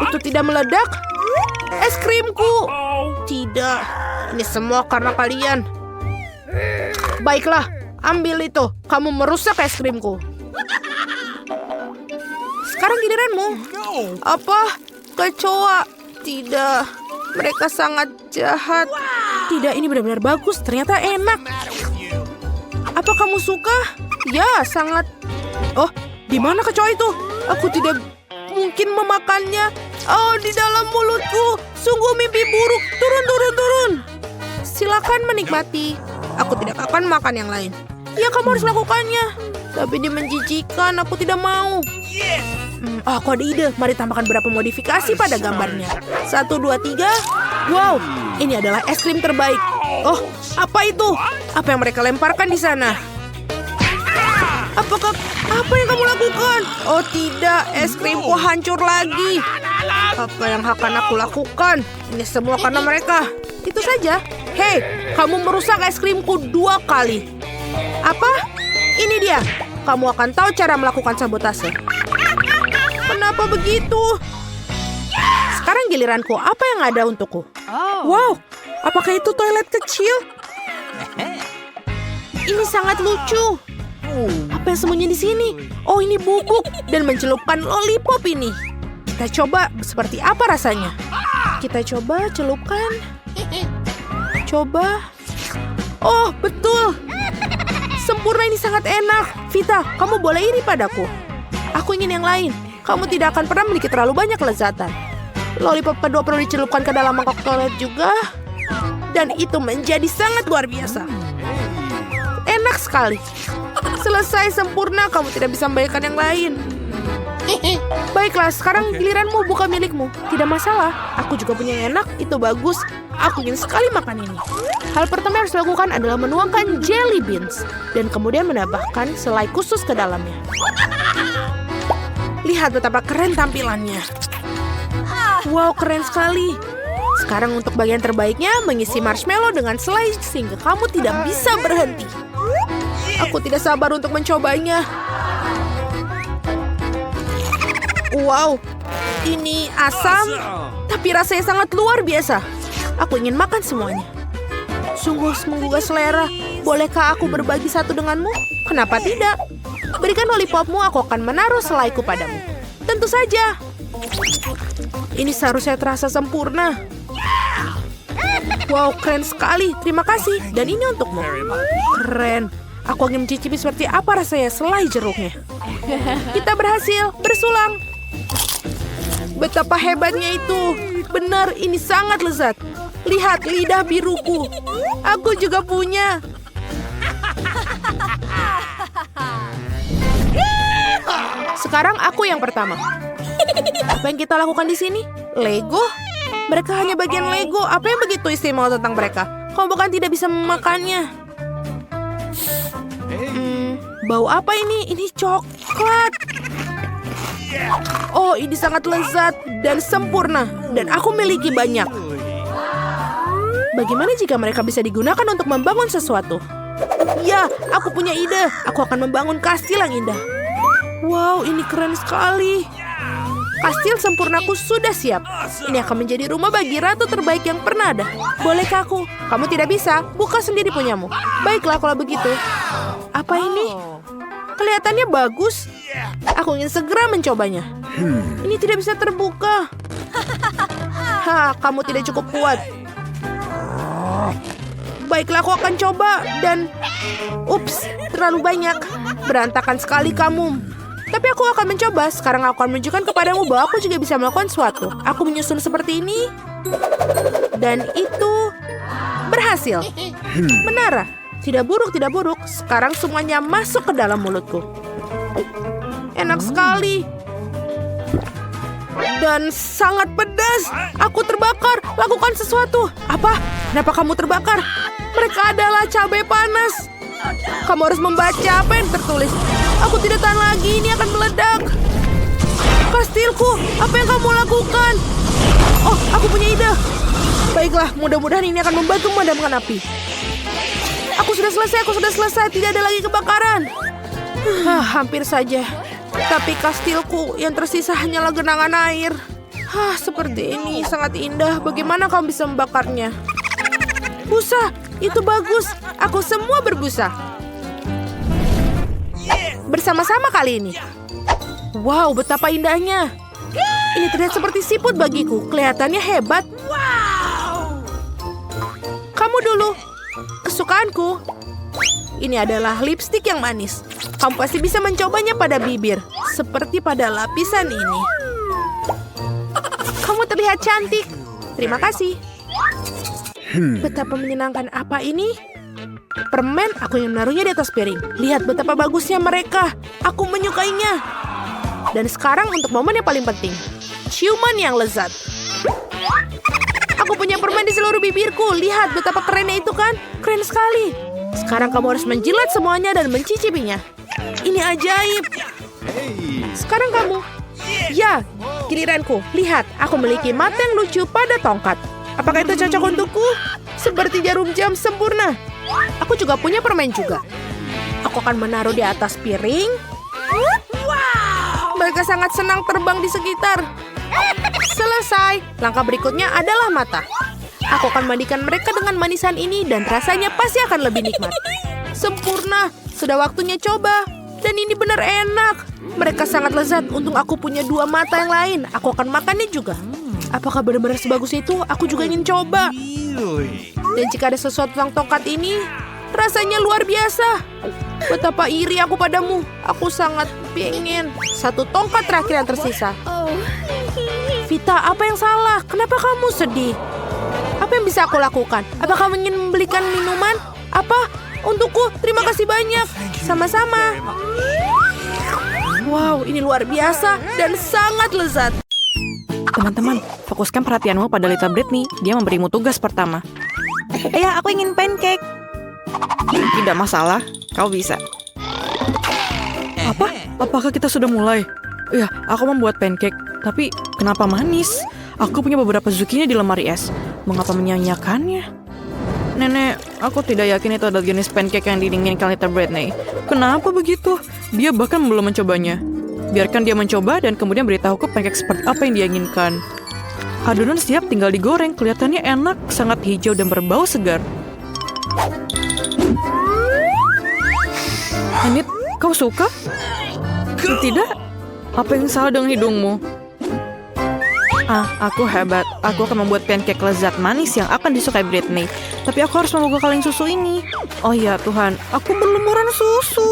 A: Itu tidak meledak? Es krimku. Tidak. Ini semua karena kalian. Baiklah, ambil itu. Kamu merusak es krimku. Sekarang giliranmu. Apa? Kecoa. Tidak. Mereka sangat jahat. Tidak, ini benar-benar bagus. Ternyata enak. Apa kamu suka? Ya, sangat. Oh, di mana kecoa itu? Aku tidak mungkin memakannya. Oh, di dalam mulutku. Sungguh mimpi buruk. Turun, turun, turun. Silakan menikmati. Aku tidak akan makan yang lain. Ya, kamu harus lakukannya. Tapi dia menjijikan. Aku tidak mau. Oh, aku ada ide. Mari tambahkan beberapa modifikasi pada gambarnya. 1, 2, 3. Wow, ini adalah es krim terbaik. Oh, apa itu? Apa yang mereka lemparkan di sana? Apa yang kamu lakukan? Oh tidak, es krimku hancur lagi. Apa yang akan aku lakukan? Ini semua karena mereka. Itu saja. Hei, kamu merusak es krimku 2 kali. Apa? Ini dia. Kamu akan tahu cara melakukan sabotase. Kenapa begitu? Sekarang giliranku. Apa yang ada untukku? Wow, apakah itu toilet kecil? Ini sangat lucu. Apa yang sembunyi di sini? Oh, ini bubuk dan mencelupkan lollipop ini. Kita coba seperti apa rasanya. Kita coba celupkan. Coba. Oh, betul. Sempurna, ini sangat enak. Vita, kamu boleh iri padaku. Aku ingin yang lain. Kamu tidak akan pernah memiliki terlalu banyak kelezatan. Lollipop kedua perlu dicelupkan ke dalam mangkok toilet juga. Dan itu menjadi sangat luar biasa. Enak sekali. Selesai sempurna, kamu tidak bisa membayangkan yang lain. Baiklah, sekarang giliranmu buka milikmu. Tidak masalah, aku juga punya yang enak, itu bagus. Aku ingin sekali makan ini. Hal pertama yang harus dilakukan adalah menuangkan jelly beans. Dan kemudian menambahkan selai khusus ke dalamnya. Lihat betapa keren tampilannya. Wow, keren sekali. Sekarang untuk bagian terbaiknya, mengisi marshmallow dengan selai sehingga kamu tidak bisa berhenti. Aku tidak sabar untuk mencobanya. Wow, ini asam, tapi rasanya sangat luar biasa. Aku ingin makan semuanya. Sungguh menggugah selera. Bolehkah aku berbagi satu denganmu? Kenapa tidak? Berikan lollipopmu, aku akan menaruh selaiku padamu. Tentu saja. Ini seharusnya terasa sempurna. Wow, keren sekali. Terima kasih. Dan ini untukmu. Keren. Aku ingin mencicipi seperti apa rasanya selai jeruknya. Kita berhasil. Bersulang. Betapa hebatnya itu. Benar, ini sangat lezat. Lihat lidah biruku. Aku juga punya. Sekarang aku yang pertama. Apa yang kita lakukan di sini? Lego? Mereka hanya bagian Lego. Apa yang begitu istimewa tentang mereka? Kamu bahkan tidak bisa memakannya. Bau apa ini? Ini coklat. Oh, ini sangat lezat dan sempurna. Dan aku miliki banyak. Bagaimana jika mereka bisa digunakan untuk membangun sesuatu? Ya, aku punya ide. Aku akan membangun kastil yang indah. Wow, ini keren sekali. Kastil sempurnaku sudah siap. Ini akan menjadi rumah bagi ratu terbaik yang pernah ada. Bolehkah aku? Kamu tidak bisa. Buka sendiri punyamu. Baiklah kalau begitu. Apa ini? Kelihatannya bagus. Aku ingin segera mencobanya. Ini tidak bisa terbuka. Kamu tidak cukup kuat. Baiklah, aku akan coba. Dan ups, terlalu banyak. Berantakan sekali kamu. Tapi aku akan mencoba. Sekarang aku akan menunjukkan kepadamu bahwa aku juga bisa melakukan sesuatu. Aku menyusun seperti ini. Dan itu berhasil. Menara. Tidak buruk, tidak buruk. Sekarang semuanya masuk ke dalam mulutku. Enak sekali. Dan sangat pedas. Aku terbakar. Lakukan sesuatu. Apa? Kenapa kamu terbakar? Mereka adalah cabai panas. Kamu harus membaca apa yang tertulis. Aku tidak tahan lagi. Ini akan meledak. Kastilku, apa yang kamu lakukan? Oh, aku punya ide. Baiklah, mudah-mudahan ini akan membantu memadamkan api. Aku sudah selesai. Tidak ada lagi kebakaran. Hampir saja. Tapi kastilku yang tersisa hanyalah genangan air. Seperti ini sangat indah. Bagaimana kamu bisa membakarnya? Busa, itu bagus. Aku semua berbusa. Bersama-sama kali ini. Wow, betapa indahnya. Ini terlihat seperti siput bagiku. Kelihatannya hebat. tunggu dulu. Kesukaanku. Ini adalah lipstik yang manis. Kamu pasti bisa mencobanya pada bibir, seperti pada lapisan ini. Kamu terlihat cantik. Terima kasih. Betapa menyenangkan apa ini? Permen, aku yang menaruhnya di atas piring. Lihat betapa bagusnya mereka. Aku menyukainya. Dan sekarang untuk momen yang paling penting. Ciuman yang lezat. Aku punya permen di seluruh bibirku. Lihat betapa kerennya itu kan? Keren sekali. Sekarang kamu harus menjilat semuanya dan mencicipinya. Ini ajaib. Sekarang kamu. Ya, giliranku. Lihat, aku memiliki mata yang lucu pada tongkat. Apakah itu cocok untukku? Seperti jarum jam sempurna. Aku juga punya permen juga. Aku akan menaruh di atas piring. Mereka sangat senang terbang di sekitar. Selesai. Langkah berikutnya adalah mata. Aku akan mandikan mereka dengan manisan ini dan rasanya pasti akan lebih nikmat. Sempurna. Sudah waktunya coba. Dan ini benar enak. Mereka sangat lezat. Untung aku punya 2 mata yang lain. Aku akan makannya juga. Apakah benar-benar sebagus itu? Aku juga ingin coba. Dan jika ada sesuatu tentang tongkat ini, rasanya luar biasa. Betapa iri aku padamu. Aku sangat pengen. 1 tongkat terakhir yang tersisa. Vita, apa yang salah? Kenapa kamu sedih? Apa yang bisa aku lakukan? Apa kamu ingin membelikan minuman? Apa? Untukku, terima kasih banyak. Sama-sama. Wow, ini luar biasa dan sangat lezat.
C: Teman-teman, fokuskan perhatianmu pada Little Britney. Dia memberimu tugas pertama. Ayah, aku ingin pancake. Tidak masalah, kau bisa. Apa? Apakah kita sudah mulai? Ya, aku membuat pancake. Tapi, kenapa manis? Aku punya beberapa zucchini di lemari es. Mengapa menyanyiakannya? Nenek, aku tidak yakin itu adalah jenis pancake yang diinginkan Little Britney. Kenapa begitu? Dia bahkan belum mencobanya. Biarkan dia mencoba dan kemudian beritahuku pancake seperti apa yang dia inginkan. Adonan siap, tinggal digoreng. Kelihatannya enak, sangat hijau dan berbau segar. Enid, kau suka? Tidak? Apa yang salah dengan hidungmu? Aku hebat. Aku akan membuat pancake lezat manis yang akan disukai Britney. Tapi aku harus membuka kaleng susu ini. Oh ya Tuhan, aku berlumuran susu.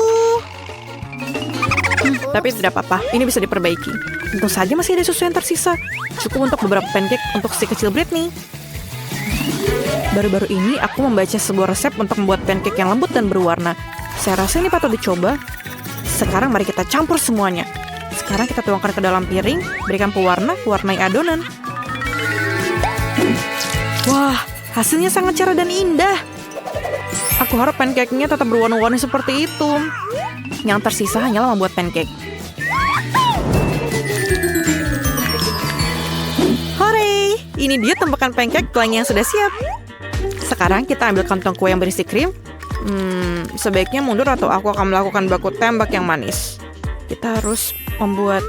C: Tapi tidak apa-apa, ini bisa diperbaiki. Tentu saja masih ada susu yang tersisa. Cukup untuk beberapa pancake untuk si kecil Britney. Baru-baru ini aku membaca sebuah resep untuk membuat pancake yang lembut dan berwarna. Saya rasa ini patut dicoba. Sekarang mari kita campur semuanya. Sekarang kita tuangkan ke dalam piring, berikan pewarna, warnai adonan. Wah, hasilnya sangat cerah dan indah. Aku harap pancake-nya tetap berwarna-warni seperti itu. Yang tersisa hanyalah membuat pancake. Hore! Ini dia tempakan pancake yang sudah siap. Sekarang kita ambil kantong kue yang berisi krim. Sebaiknya mundur atau aku akan melakukan baku tembak yang manis. Kita harus membuat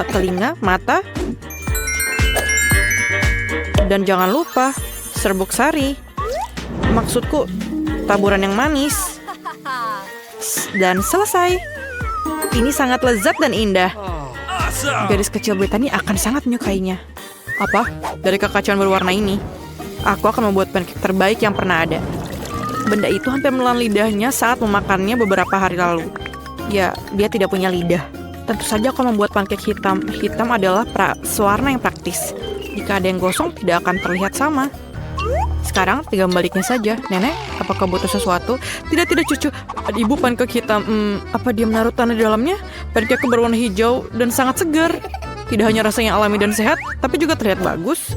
C: telinga, mata. Dan jangan lupa serbuk sari. Maksudku, taburan yang manis. Dan selesai. Ini sangat lezat dan indah. Gadis kecil Britney akan sangat menyukainya. Apa? Dari kekacauan berwarna ini, aku akan membuat pancake terbaik yang pernah ada. Benda itu hampir menelan lidahnya saat memakannya beberapa hari lalu. Ya, dia tidak punya lidah. Tentu saja aku membuat pancake hitam. Hitam adalah sewarna yang praktis. Jika ada yang gosong, tidak akan terlihat sama. Sekarang tinggal membaliknya saja. Nenek, apakah butuh sesuatu? Tidak cucu. Ibu pancake hitam. Apa dia menaruh tanah di dalamnya? Pancake berwarna hijau dan sangat segar. Tidak hanya rasanya alami dan sehat, tapi juga terlihat bagus.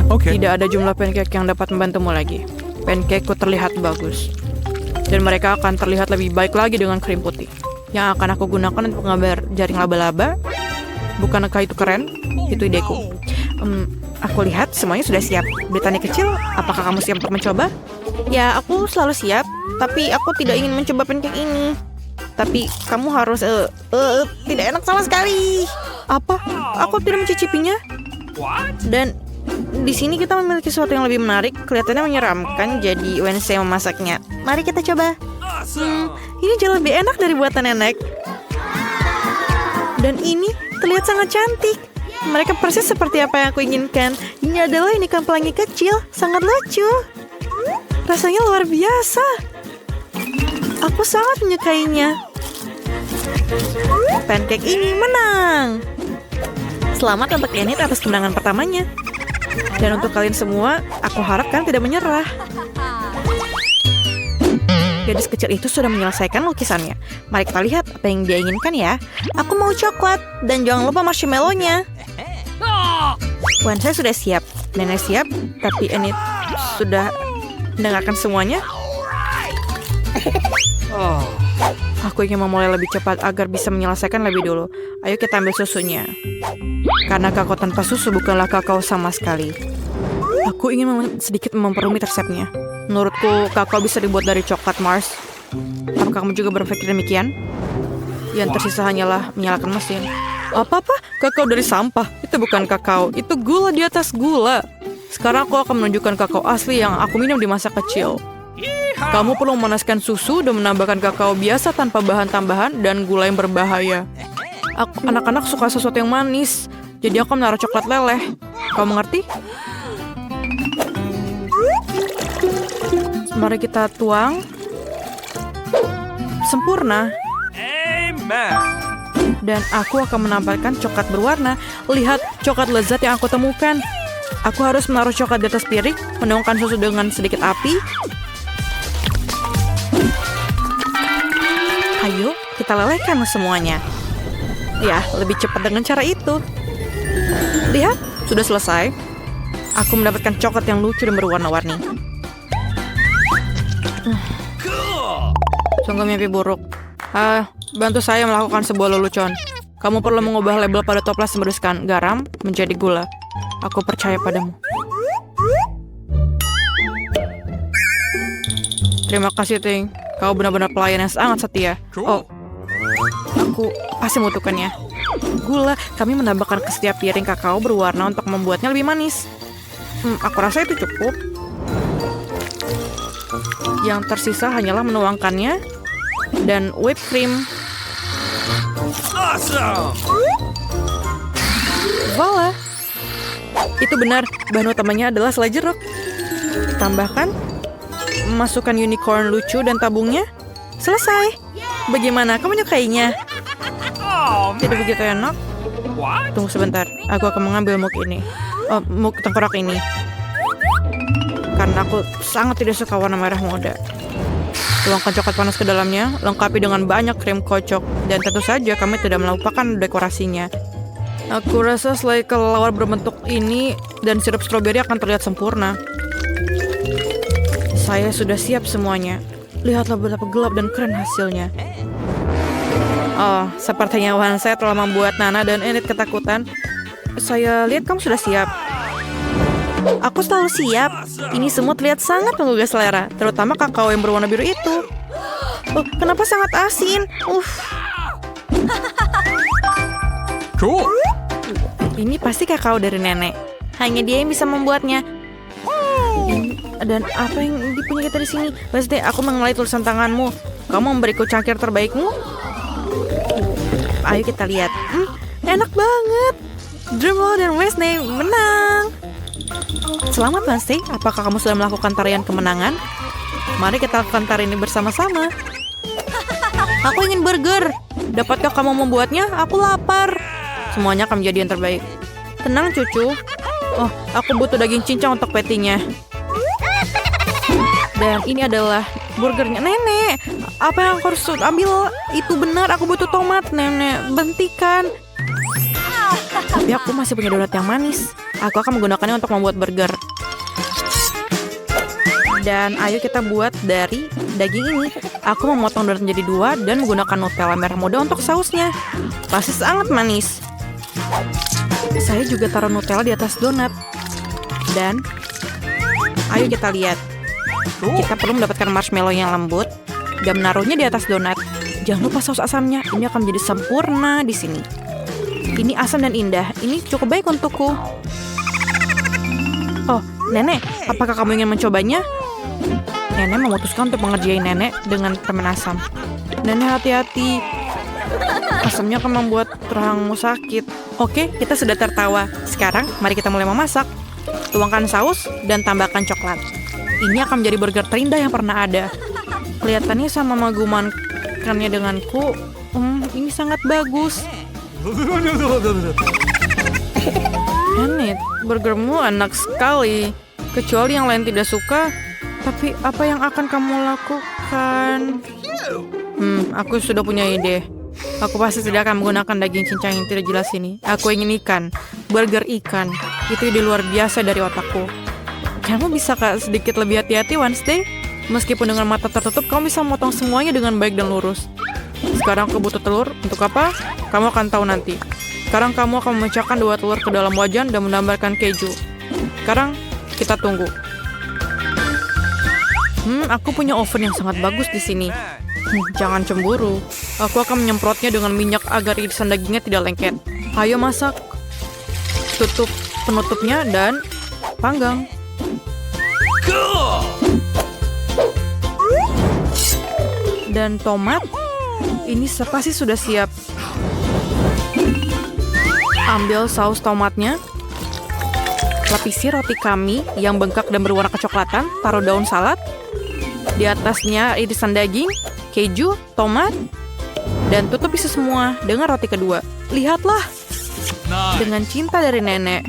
C: Tidak ada jumlah pancake yang dapat membantumu lagi. Pancakeku terlihat bagus. Dan mereka akan terlihat lebih baik lagi dengan krim putih. Yang akan aku gunakan untuk menggambar jaring laba-laba. Bukankah itu keren? Itu ideku. Aku lihat semuanya sudah siap. Britney kecil, apakah kamu siap untuk mencoba? Ya, aku selalu siap. Tapi aku tidak ingin mencoba pancake ini. Tapi kamu harus tidak enak sama sekali. Apa? Aku tidak mencicipinya. Dan di sini kita memiliki sesuatu yang lebih menarik. Kelihatannya menyeramkan. Jadi Wednesday memasaknya. Mari kita coba. Ini jauh lebih enak dari buatan nenek. Dan ini terlihat sangat cantik. Mereka persis seperti apa yang aku inginkan. Ini Ini adalah unicorn pelangi kecil, sangat lucu. Rasanya luar biasa. Aku sangat menyukainya. Pancake ini menang. Selamat untuk Enid atas kemenangan pertamanya. Dan untuk kalian semua, aku harap kalian tidak menyerah. Gadis kecil itu sudah menyelesaikan lukisannya. Mari kita lihat apa yang dia inginkan ya. Aku mau coklat dan jangan lupa marshmallow-nya. Wan, saya sudah siap. Nenek siap, tapi Enid sudah mendengarkan semuanya. Aku ingin memulai lebih cepat agar bisa menyelesaikan lebih dulu. Ayo kita ambil susunya. Karena kakao tanpa susu bukanlah kakao sama sekali. Aku ingin sedikit memperumit resepnya. Menurutku, kakao bisa dibuat dari coklat Mars. Apakah kamu juga berpikir demikian? Yang tersisa hanyalah menyalakan mesin. Apa-apa? Kakao dari sampah. Itu bukan kakao, itu gula di atas gula. Sekarang aku akan menunjukkan kakao asli yang aku minum di masa kecil. Kamu perlu memanaskan susu dan menambahkan kakao biasa tanpa bahan tambahan dan gula yang berbahaya. Anak-anak suka sesuatu yang manis, jadi aku menaruh coklat leleh. Kamu mengerti? Mari kita tuang. Sempurna.
B: Amen.
C: Dan aku akan menambahkan coklat berwarna. Lihat coklat lezat yang aku temukan. Aku harus menaruh coklat di atas piring, menuangkan susu dengan sedikit api. Ayo, kita lelehkan semuanya. Ya, lebih cepat dengan cara itu. Lihat, sudah selesai. Aku mendapatkan coklat yang lucu dan berwarna-warni. Sungguh mimpi buruk. Bantu saya melakukan sebuah lelucon. Kamu perlu mengubah label pada toples meneruskan garam menjadi gula. Aku percaya padamu. Terima kasih, Ting. Kau benar-benar pelayan yang sangat setia. Oh, aku pasti membutuhkannya. Gula, kami menambahkan ke setiap piring kakao berwarna untuk membuatnya lebih manis. Aku rasa itu cukup. Yang tersisa hanyalah menuangkannya dan whipped cream.
B: Awesome.
C: Voila. Itu benar, bahan utamanya adalah selai jeruk. Tambahkan, masukkan unicorn lucu dan tabungnya. Selesai. Bagaimana? Kamu menyukainya? Tidak begitu enak. Tunggu sebentar, aku akan mengambil mug ini. Mug tengkorak ini. Karena aku sangat tidak suka warna merah muda. Tuangkan coklat panas ke dalamnya, lengkapi dengan banyak krim kocok. Dan tentu saja kami tidak melupakan dekorasinya. Aku rasa selai kelelawar berbentuk ini dan sirup stroberi akan terlihat sempurna. Saya sudah siap semuanya. Lihatlah betapa gelap dan keren hasilnya. Oh, sepertinya Wan saya telah membuat Nana dan Enid ketakutan. Saya lihat kamu sudah siap. Aku selalu siap. Ini semua terlihat sangat menggugah selera, terutama kakao yang berwarna biru itu. Oh, kenapa sangat asin?
B: Cool.
C: Ini pasti kakao dari nenek. Hanya dia yang bisa membuatnya. Dan apa yang dipunya kita di sini? Pasti aku mengenali tulisan tanganmu. Kamu memberiku cangkir terbaikmu? Ayo kita lihat. Enak banget. Drumroll dan Wednesday menang. Selamat Wednesday. Apakah kamu sudah melakukan tarian kemenangan? Mari kita lakukan tarian ini bersama-sama. Aku ingin burger. Dapatkah kamu membuatnya? Aku lapar. Semuanya akan menjadi yang terbaik. Tenang cucu. Oh, aku butuh daging cincang untuk patty-nya. Dan ini adalah burgernya. Nenek, apa yang aku harus ambil? Itu benar, aku butuh tomat. Nenek, bentikan. Tapi aku masih punya donat yang manis. Aku akan menggunakannya untuk membuat burger. Dan ayo kita buat dari daging ini. Aku memotong donat menjadi 2 dan menggunakan Nutella merah muda untuk sausnya. Pasti sangat manis. Saya juga taruh Nutella di atas donat. Dan ayo kita lihat. Kita perlu mendapatkan marshmallow yang lembut dan menaruhnya di atas donat. Jangan lupa saus asamnya. Ini akan menjadi sempurna di sini. Ini asam dan indah. Ini cukup baik untukku. Oh, Nenek, apakah kamu ingin mencobanya? Nenek memutuskan untuk mengerjai Nenek dengan permen asam. Nenek hati-hati. Asamnya akan membuat rahangmu sakit. Oke, kita sudah tertawa. Sekarang, mari kita mulai memasak. Tuangkan saus dan tambahkan coklat. Ini akan menjadi burger terindah yang pernah ada. Kelihatannya sama mengagumkannya denganku. Ini sangat bagus. Enid, burgermu enak sekali. Kecuali yang lain tidak suka. Tapi apa yang akan kamu lakukan? Aku sudah punya ide. Aku pasti tidak akan menggunakan daging cincang yang tidak jelas ini. Aku ingin ikan. Burger ikan. Itu ide luar biasa dari otakku. Kamu bisa sedikit lebih hati-hati, Wednesday? Meskipun dengan mata tertutup, kamu bisa memotong semuanya dengan baik dan lurus. Sekarang aku butuh telur. Untuk apa? Kamu akan tahu nanti. Sekarang kamu akan memecahkan 2 telur ke dalam wajan dan menambahkan keju. Sekarang kita tunggu. Aku punya oven yang sangat bagus di sini. Jangan cemburu. Aku akan menyemprotnya dengan minyak agar irisan dagingnya tidak lengket. Ayo masak. Tutup penutupnya dan panggang. Dan tomat. Ini pasti sudah siap. Ambil saus tomatnya. Lapisi roti kami yang bengkak dan berwarna kecoklatan. Taruh daun salad. Di atasnya irisan daging, keju, tomat. Dan tutup isi semua dengan roti kedua. Lihatlah. Dengan cinta dari nenek.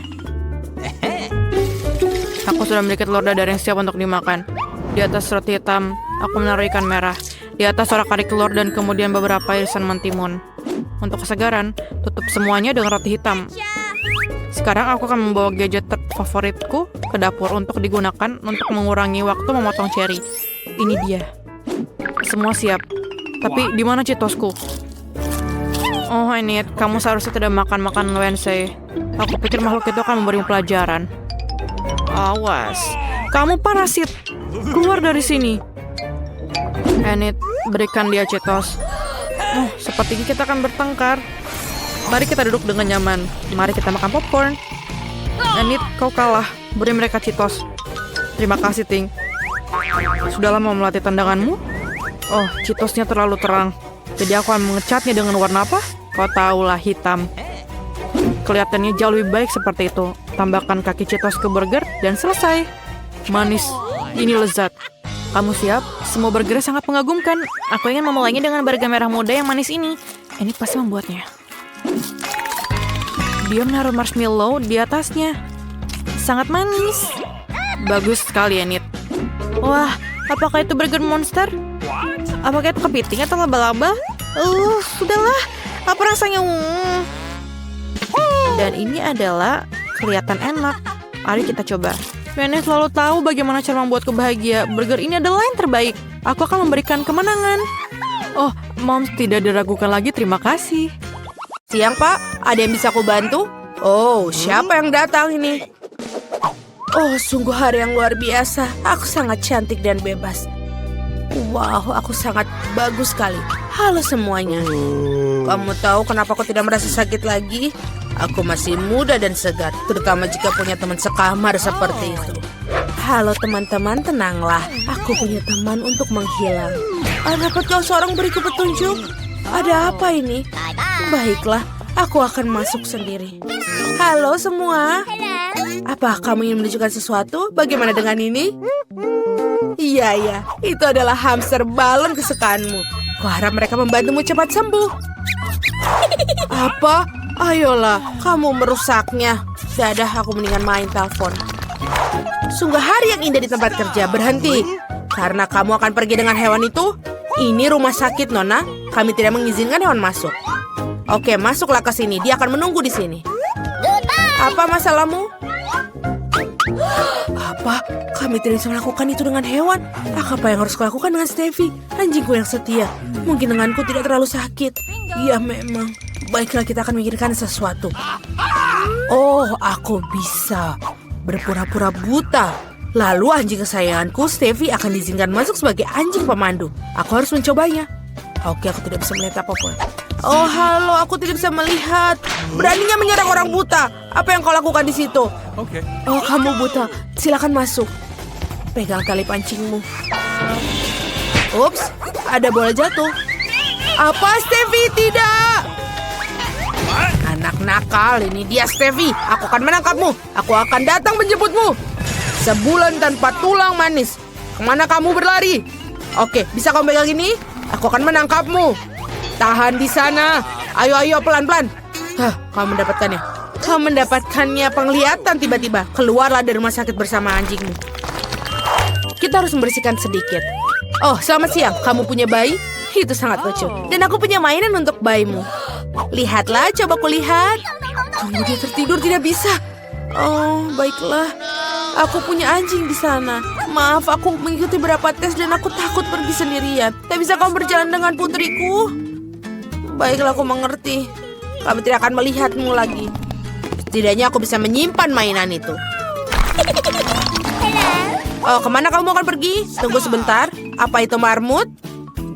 C: Aku sudah memiliki telur dadar yang siap untuk dimakan. Di atas roti hitam, aku menaruh ikan merah. Di atas sorak-arik telur dan kemudian beberapa irisan mentimun. Untuk kesegaran, tutup semuanya dengan roti hitam. Sekarang aku akan membawa gadget favoritku ke dapur untuk digunakan untuk mengurangi waktu memotong cherry. Ini dia. Semua siap. Tapi di mana Cheetosku? Oh, Enid, kamu seharusnya tidak makan makanan Wednesday. Aku pikir makhluk itu akan memberimu pelajaran. Awas. Kamu parasit. Keluar dari sini. Enid, berikan dia Cheetos. Sepertinya kita akan bertengkar. Mari kita duduk dengan nyaman. Mari kita makan popcorn. Enid, kau kalah. Beri mereka Cheetos. Terima kasih, Ting. Sudah lama melatih tendanganmu? Oh, Cheetosnya terlalu terang. Jadi aku akan mengecatnya dengan warna apa? Kau tahulah, hitam. Kelihatannya jauh lebih baik seperti itu. Tambahkan kaki Cheetos ke burger dan selesai. Manis. Ini lezat. Kamu siap? Semua burgernya sangat mengagumkan. Aku ingin memulainya dengan burger merah muda yang manis ini. Ini pasti membuatnya. Dia menaruh marshmallow di atasnya. Sangat manis. Bagus sekali, Enid. Wah, apakah itu burger monster? Apakah itu kepiting atau laba-laba? Sudahlah. Apa rasanya? Dan ini adalah kelihatan enak. Mari kita coba. Nenek selalu tahu bagaimana cara membuatku bahagia. Burger ini adalah yang terbaik. Aku akan memberikan kemenangan. Oh, Moms tidak diragukan lagi. Terima kasih.
A: Siang, Pak. Ada yang bisa aku bantu? Oh, siapa yang datang ini? Oh, sungguh hari yang luar biasa. Aku sangat cantik dan bebas. Wow, aku sangat bagus sekali. Halo semuanya. Kamu tahu kenapa aku tidak merasa sakit lagi? Aku masih muda dan segar, terutama jika punya teman sekamar seperti itu. Halo teman-teman, tenanglah. Aku punya teman untuk menghilang. Dapat kau seorang beriku petunjuk? Ada apa ini? Baiklah, aku akan masuk sendiri. Halo semua. Apa kamu ingin menunjukkan sesuatu? Bagaimana dengan ini? Iya, itu adalah hamster balon kesukaanmu. Kuharap mereka membantumu cepat sembuh. Apa? Ayolah, kamu merusaknya. Dadah, aku mendingan main telepon. Sungguh hari yang indah di tempat kerja. Berhenti. Karena kamu akan pergi dengan hewan itu. Ini rumah sakit, Nona. Kami tidak mengizinkan hewan masuk. Oke, masuklah ke sini. Dia akan menunggu di sini. Apa masalahmu? Apa? Kami tidak bisa melakukan itu dengan hewan. Apa yang harus kulakukan dengan Steffi? Anjingku yang setia. Mungkin denganku tidak terlalu sakit. Ya memang. Baiklah, kita akan memikirkan sesuatu. Oh, aku bisa berpura-pura buta. Lalu anjing kesayanganku, Steffi, akan diizinkan masuk sebagai anjing pemandu. Aku harus mencobanya. Oke, aku tidak bisa melihat apapun. Oh, halo, aku tidak bisa melihat. Beraninya menyerang orang buta. Apa yang kau lakukan di situ?
B: Okay.
A: Oh, kamu buta. Silakan masuk. Pegang tali pancingmu. Ups, ada bola jatuh. Apa, Steffi? Tidak. Anak nakal, ini dia Steffi. Aku akan menangkapmu. Aku akan datang menjemputmu. Sebulan tanpa tulang manis. Kemana kamu berlari? Oke, bisa kamu pegang ini? Aku akan menangkapmu. Tahan di sana. Ayo, pelan-pelan. Kamu mendapatkannya. Kamu mendapatkannya penglihatan tiba-tiba. Keluarlah dari rumah sakit bersama anjingmu. Kita harus membersihkan sedikit. Oh, selamat siang. Kamu punya bayi? Itu sangat lucu. Dan aku punya mainan untuk bayimu. Lihatlah, coba kulihat. Kamu dia tertidur, tidak bisa. Oh, baiklah. Aku punya anjing di sana. Maaf, aku mengikuti beberapa tes dan aku takut pergi sendirian. Tak bisa kamu berjalan dengan putriku? Baiklah, aku mengerti. Kami tidak akan melihatmu lagi. Setidaknya aku bisa menyimpan mainan itu. Oh, kemana kamu akan pergi? Tunggu sebentar. Apa itu marmut?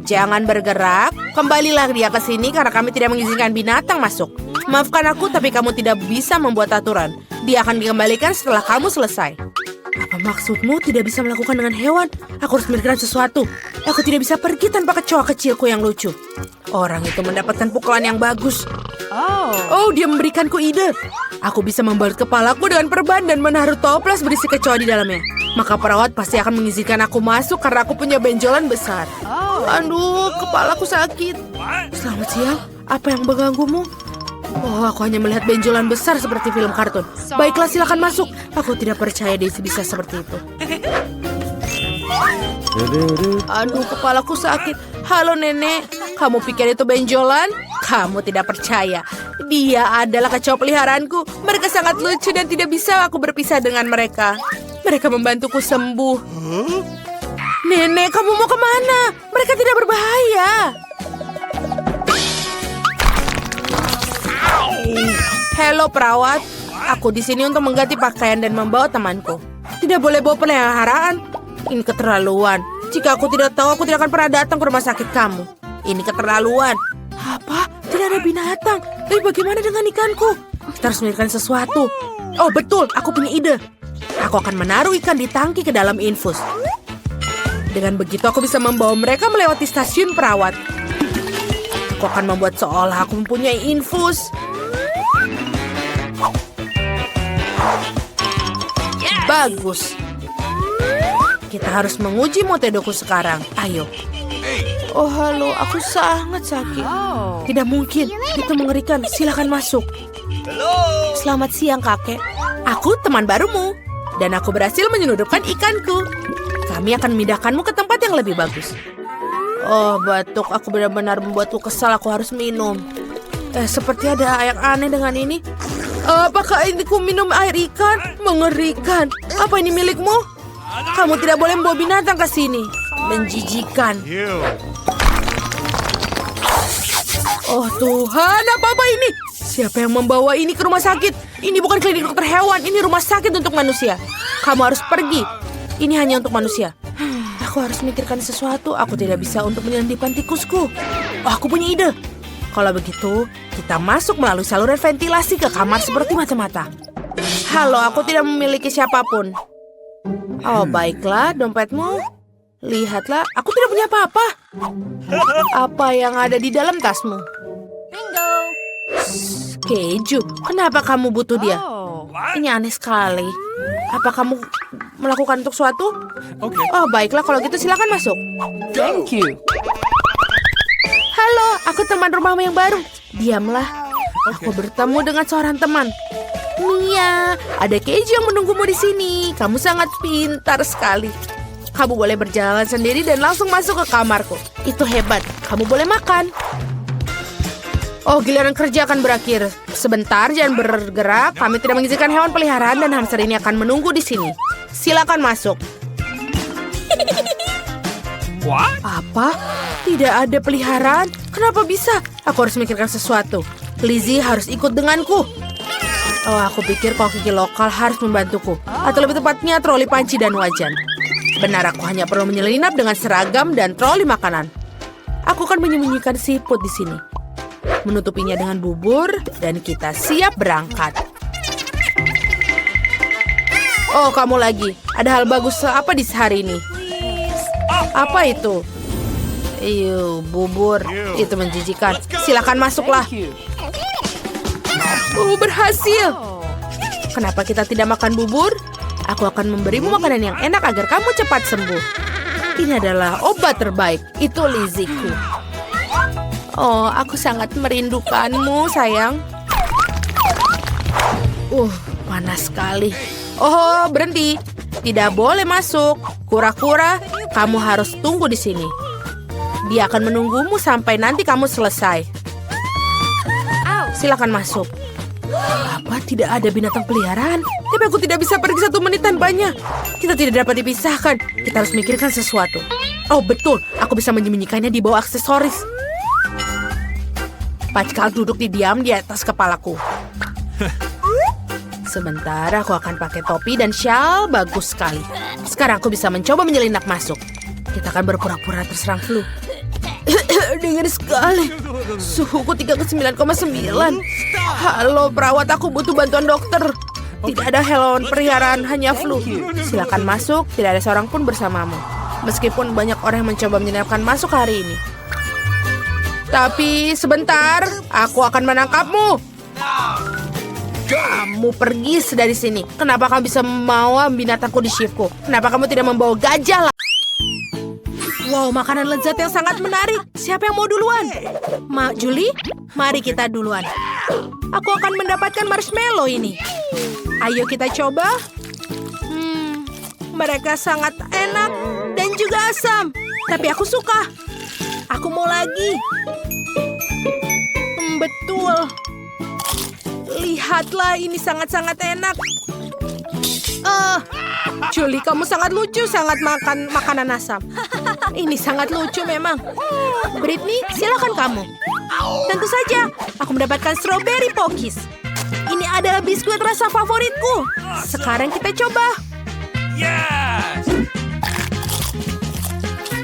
A: Jangan bergerak. Kembalilah dia ke sini karena kami tidak mengizinkan binatang masuk. Maafkan aku, tapi kamu tidak bisa membuat aturan. Dia akan dikembalikan setelah kamu selesai. Apa maksudmu tidak bisa melakukan dengan hewan? Aku harus memikirkan sesuatu. Aku tidak bisa pergi tanpa kecoa kecilku yang lucu. Orang itu mendapatkan pukulan yang bagus. Oh, dia memberikanku ide. Aku bisa membalut kepalaku dengan perban dan menaruh toples berisi kecoa di dalamnya. Maka perawat pasti akan mengizinkan aku masuk karena aku punya benjolan besar. Aduh, kepalaku sakit. Selamat siang. Apa yang mengganggumu? Oh, aku hanya melihat benjolan besar seperti film kartun. Baiklah, silakan masuk. Aku tidak percaya dia bisa seperti itu. Aduh, kepalaku sakit. Halo, Nenek. Kamu pikir itu benjolan? Kamu tidak percaya. Dia adalah kecoa peliharaanku. Mereka sangat lucu dan tidak bisa aku berpisah dengan mereka. Mereka membantuku sembuh. Nenek, kamu mau kemana? Mereka tidak berbahaya. Halo, perawat. Aku di sini untuk mengganti pakaian dan membawa temanku. Tidak boleh bawa peliharaan. Ini keterlaluan. Jika aku tidak tahu, aku tidak akan pernah datang ke rumah sakit kamu. Ini keterlaluan. Apa? Tidak ada binatang. Tapi bagaimana dengan ikanku? Kita harus memikirkan sesuatu. Oh, betul. Aku punya ide. Aku akan menaruh ikan di tangki ke dalam infus. Dengan begitu aku bisa membawa mereka melewati stasiun perawat. Aku akan membuat seolah aku mempunyai infus. Bagus. Kita harus menguji motedoku sekarang. Ayo. Oh, halo. Aku sangat sakit. Tidak mungkin. Itu mengerikan. Silakan masuk. Selamat siang, kakek. Aku teman barumu. Dan aku berhasil menyelundupkan ikanku. Kami akan memindahkanmu ke tempat yang lebih bagus. Oh, batuk. Aku benar-benar membuatku kesal. Aku harus minum. Seperti ada yang aneh dengan ini. Apakah ini ku minum air ikan? Mengerikan. Apa ini milikmu? Kamu tidak boleh membawa binatang ke sini. Menjijikan. Oh Tuhan, apa ini? Siapa yang membawa ini ke rumah sakit? Ini bukan klinik dokter hewan, ini rumah sakit untuk manusia. Kamu harus pergi. Ini hanya untuk manusia. Aku harus memikirkan sesuatu. Aku tidak bisa untuk menyelundupkan tikusku. Oh, aku punya ide. Kalau begitu, kita masuk melalui saluran ventilasi ke kamar seperti mata-mata. Halo, aku tidak memiliki siapapun. Oh, baiklah, dompetmu. Lihatlah, aku tidak punya apa-apa. Apa yang ada di dalam tasmu? Keju, kenapa kamu butuh dia? Ini aneh sekali. Apa kamu melakukan untuk suatu? Oh, baiklah, kalau gitu silakan masuk.
B: Thank you.
A: Halo, aku teman rumahmu yang baru. Diamlah. Aku bertemu dengan seorang teman. Mia, ada keju yang menunggumu di sini. Kamu sangat pintar sekali. Kamu boleh berjalan sendiri dan langsung masuk ke kamarku. Itu hebat. Kamu boleh makan. Oh, giliran kerja akan berakhir. Sebentar, jangan bergerak. Kami tidak mengizinkan hewan peliharaan dan hamster ini akan menunggu di sini. Silakan masuk.
B: What?
A: Apa? Tidak ada peliharaan? Kenapa bisa? Aku harus memikirkan sesuatu. Lizzie harus ikut denganku. Oh, aku pikir koki lokal harus membantuku. Atau lebih tepatnya troli panci dan wajan. Benar, aku hanya perlu menyelinap dengan seragam dan troli makanan. Aku akan menyembunyikan siput di sini. Menutupinya dengan bubur, dan kita siap berangkat. Oh, kamu lagi. Ada hal bagus apa di hari ini? Apa itu? Bubur. Itu menjijikan. Silakan masuklah. Berhasil. Kenapa kita tidak makan bubur? Aku akan memberimu makanan yang enak agar kamu cepat sembuh. Ini adalah obat terbaik. Itu Lizzieku. Oh, aku sangat merindukanmu, sayang. Panas sekali. Oh, berhenti. Tidak boleh masuk. Kura-kura, kamu harus tunggu di sini. Dia akan menunggumu sampai nanti kamu selesai. Silakan masuk. Apa tidak ada binatang peliharaan? Tapi aku tidak bisa pergi 1 menit tanpanya. Kita tidak dapat dipisahkan. Kita harus mikirkan sesuatu. Oh betul, aku bisa menyembunyikannya di bawah aksesoris. Pascal duduk diam di atas kepalaku. Sebentar, aku akan pakai topi dan syal. Bagus sekali. Sekarang aku bisa mencoba menyelinap masuk. Kita akan berpura-pura terserang flu. Dingin sekali. Suhuku 39,9. Halo perawat, aku butuh bantuan dokter. Tidak ada hewan peliharaan, hanya flu. Silakan masuk, tidak ada seorang pun bersamamu. Meskipun banyak orang yang mencoba menyelinapkan masuk hari ini. Tapi sebentar, aku akan menangkapmu. Kamu pergi dari sini. Kenapa kamu bisa membawa binatangku di shiftku? Kenapa kamu tidak membawa gajah lah? Wow, makanan lezat yang sangat menarik. Siapa yang mau duluan? Julie, mari kita duluan. Aku akan mendapatkan marshmallow ini. Ayo kita coba. Mereka sangat enak dan juga asam. Tapi aku suka. Aku mau lagi. Betul. Lihatlah, ini sangat-sangat enak. Julie, kamu sangat lucu, sangat makan makanan asam. Ini sangat lucu memang. Britney, silakan kamu. Tentu saja, aku mendapatkan strawberry pokis. Ini adalah biskuit rasa favoritku. Sekarang kita coba.
B: Yes!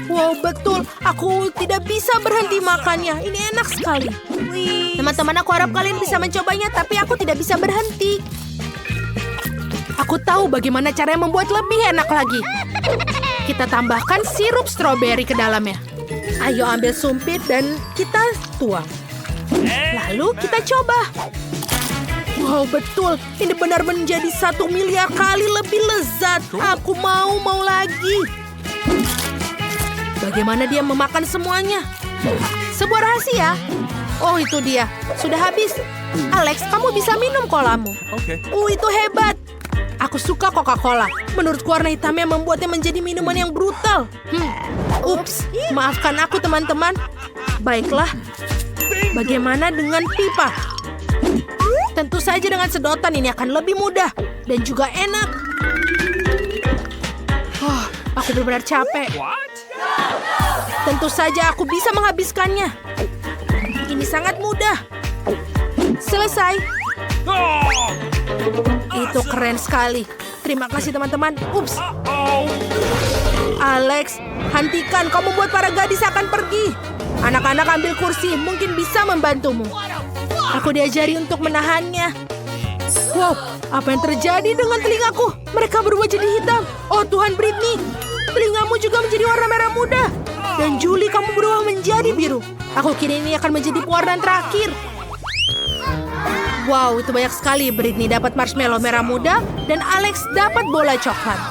A: Wow, betul. Aku tidak bisa berhenti makannya. Ini enak sekali. Teman-teman, aku harap kalian bisa mencobanya, tapi aku tidak bisa berhenti. Aku tahu bagaimana caranya membuat lebih enak lagi. Kita tambahkan sirup stroberi ke dalamnya. Ayo ambil sumpit dan kita tuang. Lalu kita coba. Wow, betul. Ini benar menjadi 1 miliar kali lebih lezat. Aku mau lagi. Bagaimana dia memakan semuanya? Sebuah rahasia. Oh, itu dia. Sudah habis. Alex, kamu bisa minum kolamu.
B: Oke.
A: Itu hebat. Aku suka Coca-Cola. Menurutku warna hitamnya membuatnya menjadi minuman yang brutal. Ups, maafkan aku teman-teman. Baiklah. Bagaimana dengan pipa? Tentu saja dengan sedotan ini akan lebih mudah dan juga enak. Aku benar-benar capek.
B: What?
A: Tentu saja aku bisa menghabiskannya. Ini sangat mudah. Selesai.
B: Oh!
A: Itu keren sekali. Terima kasih teman-teman. Ups. Alex, hentikan. Kamu buat para gadis akan pergi. Anak-anak ambil kursi. Mungkin bisa membantumu. Aku diajari untuk menahannya. Wow, apa yang terjadi dengan telingaku? Mereka berubah jadi hitam. Oh Tuhan, Britney. Telingamu juga menjadi warna merah muda. Dan Julie, kamu berubah menjadi biru. Aku kira ini akan menjadi pewarnaan terakhir. Wow, itu banyak sekali. Britney dapat marshmallow merah muda dan Alex dapat bola coklat.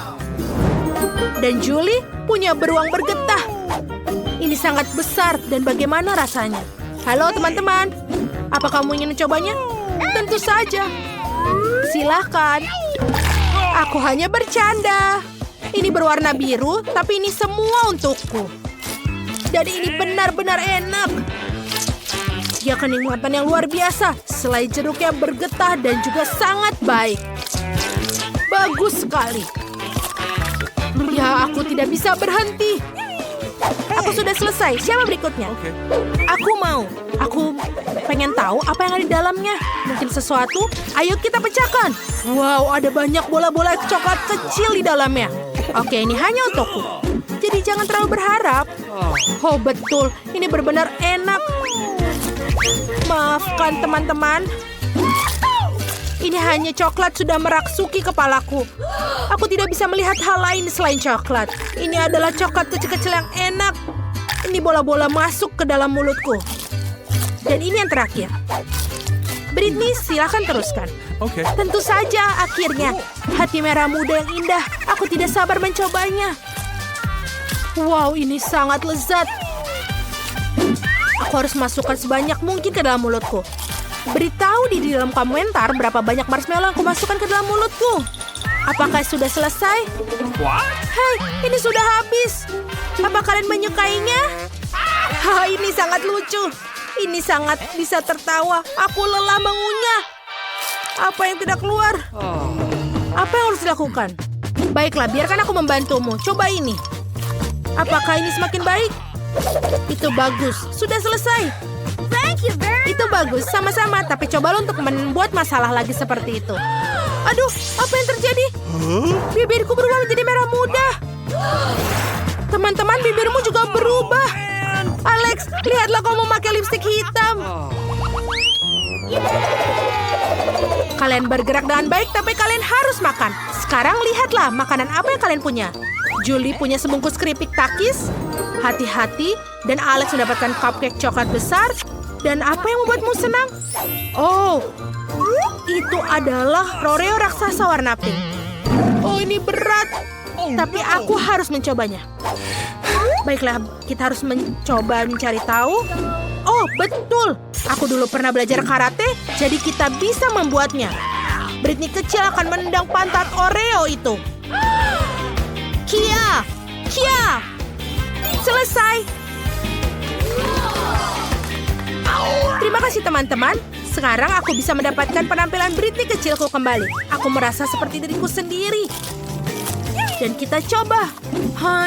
A: Dan Julie punya beruang bergetah. Ini sangat besar dan bagaimana rasanya? Halo teman-teman, apa kamu ingin mencobanya? Tentu saja. Silahkan. Aku hanya bercanda. Ini berwarna biru, tapi ini semua untukku. Dan ini benar-benar enak. Dia kenikmatan yang luar biasa. Selai jeruknya bergetah dan juga sangat baik. Bagus sekali. Ya, aku tidak bisa berhenti. Aku sudah selesai. Siapa berikutnya? Aku mau. Aku pengen tahu apa yang ada di dalamnya. Mungkin sesuatu. Ayo kita pecahkan. Wow, ada banyak bola-bola coklat kecil di dalamnya. Oke, ini hanya untukku. Jadi jangan terlalu berharap. Oh, betul. Ini benar-benar enak. Maafkan teman-teman. Ini hanya coklat sudah merasuki kepalaku. Aku tidak bisa melihat hal lain selain coklat. Ini adalah coklat kecil-kecil yang enak. Ini bola-bola masuk ke dalam mulutku. Dan ini yang terakhir. Britney, silakan teruskan.
B: Okay.
A: Tentu saja, akhirnya. Hati merah muda yang indah. Aku tidak sabar mencobanya. Wow, ini sangat lezat. Aku harus masukkan sebanyak mungkin ke dalam mulutku. Beritahu di dalam komentar berapa banyak marshmallow yang aku masukkan ke dalam mulutku. Apakah sudah selesai?
B: What?
A: Hei, ini sudah habis. Apa kalian menyukainya? Ini sangat lucu. Ini sangat bisa tertawa. Aku lelah mengunyah. Apa yang tidak keluar? Apa yang harus dilakukan? Baiklah, biarkan aku membantumu. Coba ini. Apakah ini semakin baik? Itu bagus. Sudah selesai. Itu bagus. Sama-sama. Tapi cobalah untuk membuat masalah lagi seperti itu. Aduh, apa yang terjadi? Bibirku berubah menjadi merah muda. Teman-teman, bibirmu juga berubah. Alex, lihatlah kau memakai lipstik hitam. Kalian bergerak dengan baik, tapi kalian harus makan. Sekarang lihatlah makanan apa yang kalian punya. Julie punya sebungkus keripik takis. Hati-hati. Dan Alex mendapatkan cupcake coklat besar. Dan apa yang membuatmu senang? Oh, itu adalah Oreo raksasa warna pink. Oh, ini berat. Tapi aku harus mencobanya. Baiklah, kita harus mencoba mencari tahu. Oh, betul. Aku dulu pernah belajar karate, jadi kita bisa membuatnya. Britney kecil akan menendang pantat Oreo itu. Kia! Kia! Selesai. Terima kasih teman-teman. Sekarang aku bisa mendapatkan penampilan Britney kecilku kembali. Aku merasa seperti diriku sendiri. Dan kita coba.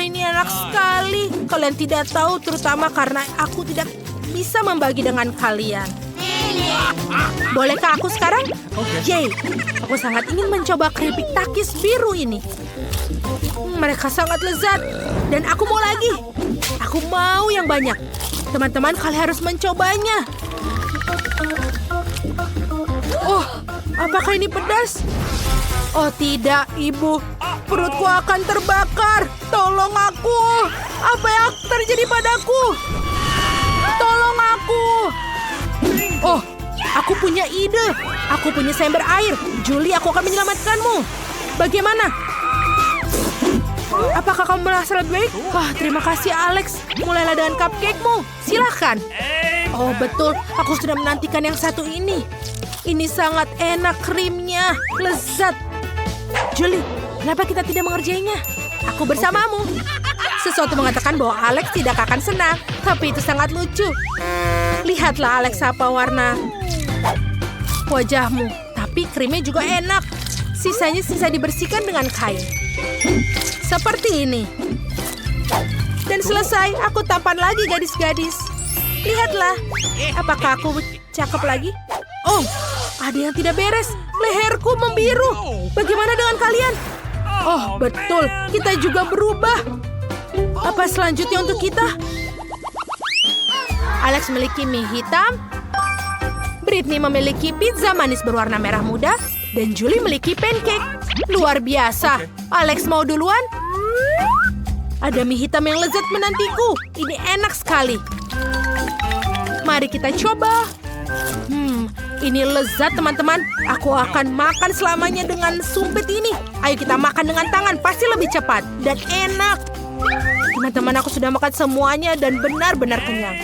A: Ini enak sekali. Kalian tidak tahu, terutama karena aku tidak bisa membagi dengan kalian. Bolehkah aku sekarang? Yay, aku sangat ingin mencoba keripik takis biru ini. Mereka sangat lezat. Dan aku mau lagi. Aku mau yang banyak. Teman-teman, kalian harus mencobanya. Oh, apakah ini pedas? Oh tidak, Ibu. Perutku akan terbakar. Tolong aku. Apa yang terjadi padaku? Tolong aku. Oh, aku punya ide. Aku punya seember air. Julie, aku akan menyelamatkanmu. Bagaimana? Apakah kamu merasa lebih baik? Wah, terima kasih Alex. Mulailah dengan cupcake-mu. Silahkan. Oh betul, aku sudah menantikan yang satu ini. Ini sangat enak krimnya. Lezat. Julie, kenapa kita tidak mengerjainya? Aku bersamamu. Sesuatu mengatakan bahwa Alex tidak akan senang, tapi itu sangat lucu. Lihatlah Alex apa warna wajahmu. Tapi krimnya juga enak. Sisanya sisa dibersihkan dengan kain. Seperti ini. Dan selesai, aku tampan lagi gadis-gadis. Lihatlah. Apakah aku cakep lagi? Oh, ada yang tidak beres. Leherku membiru. Bagaimana dengan kalian? Oh, betul. Kita juga berubah. Apa selanjutnya untuk kita? Alex memiliki mie hitam. Britney memiliki pizza manis berwarna merah muda. Dan Julie memiliki pancake. Luar biasa. Alex mau duluan? Ada mie hitam yang lezat menantiku. Ini enak sekali. Mari kita coba. Ini lezat teman-teman. Aku akan makan selamanya dengan sumpit ini. Ayo kita makan dengan tangan. Pasti lebih cepat. Dan enak. Teman-teman, aku sudah makan semuanya dan benar-benar kenyang.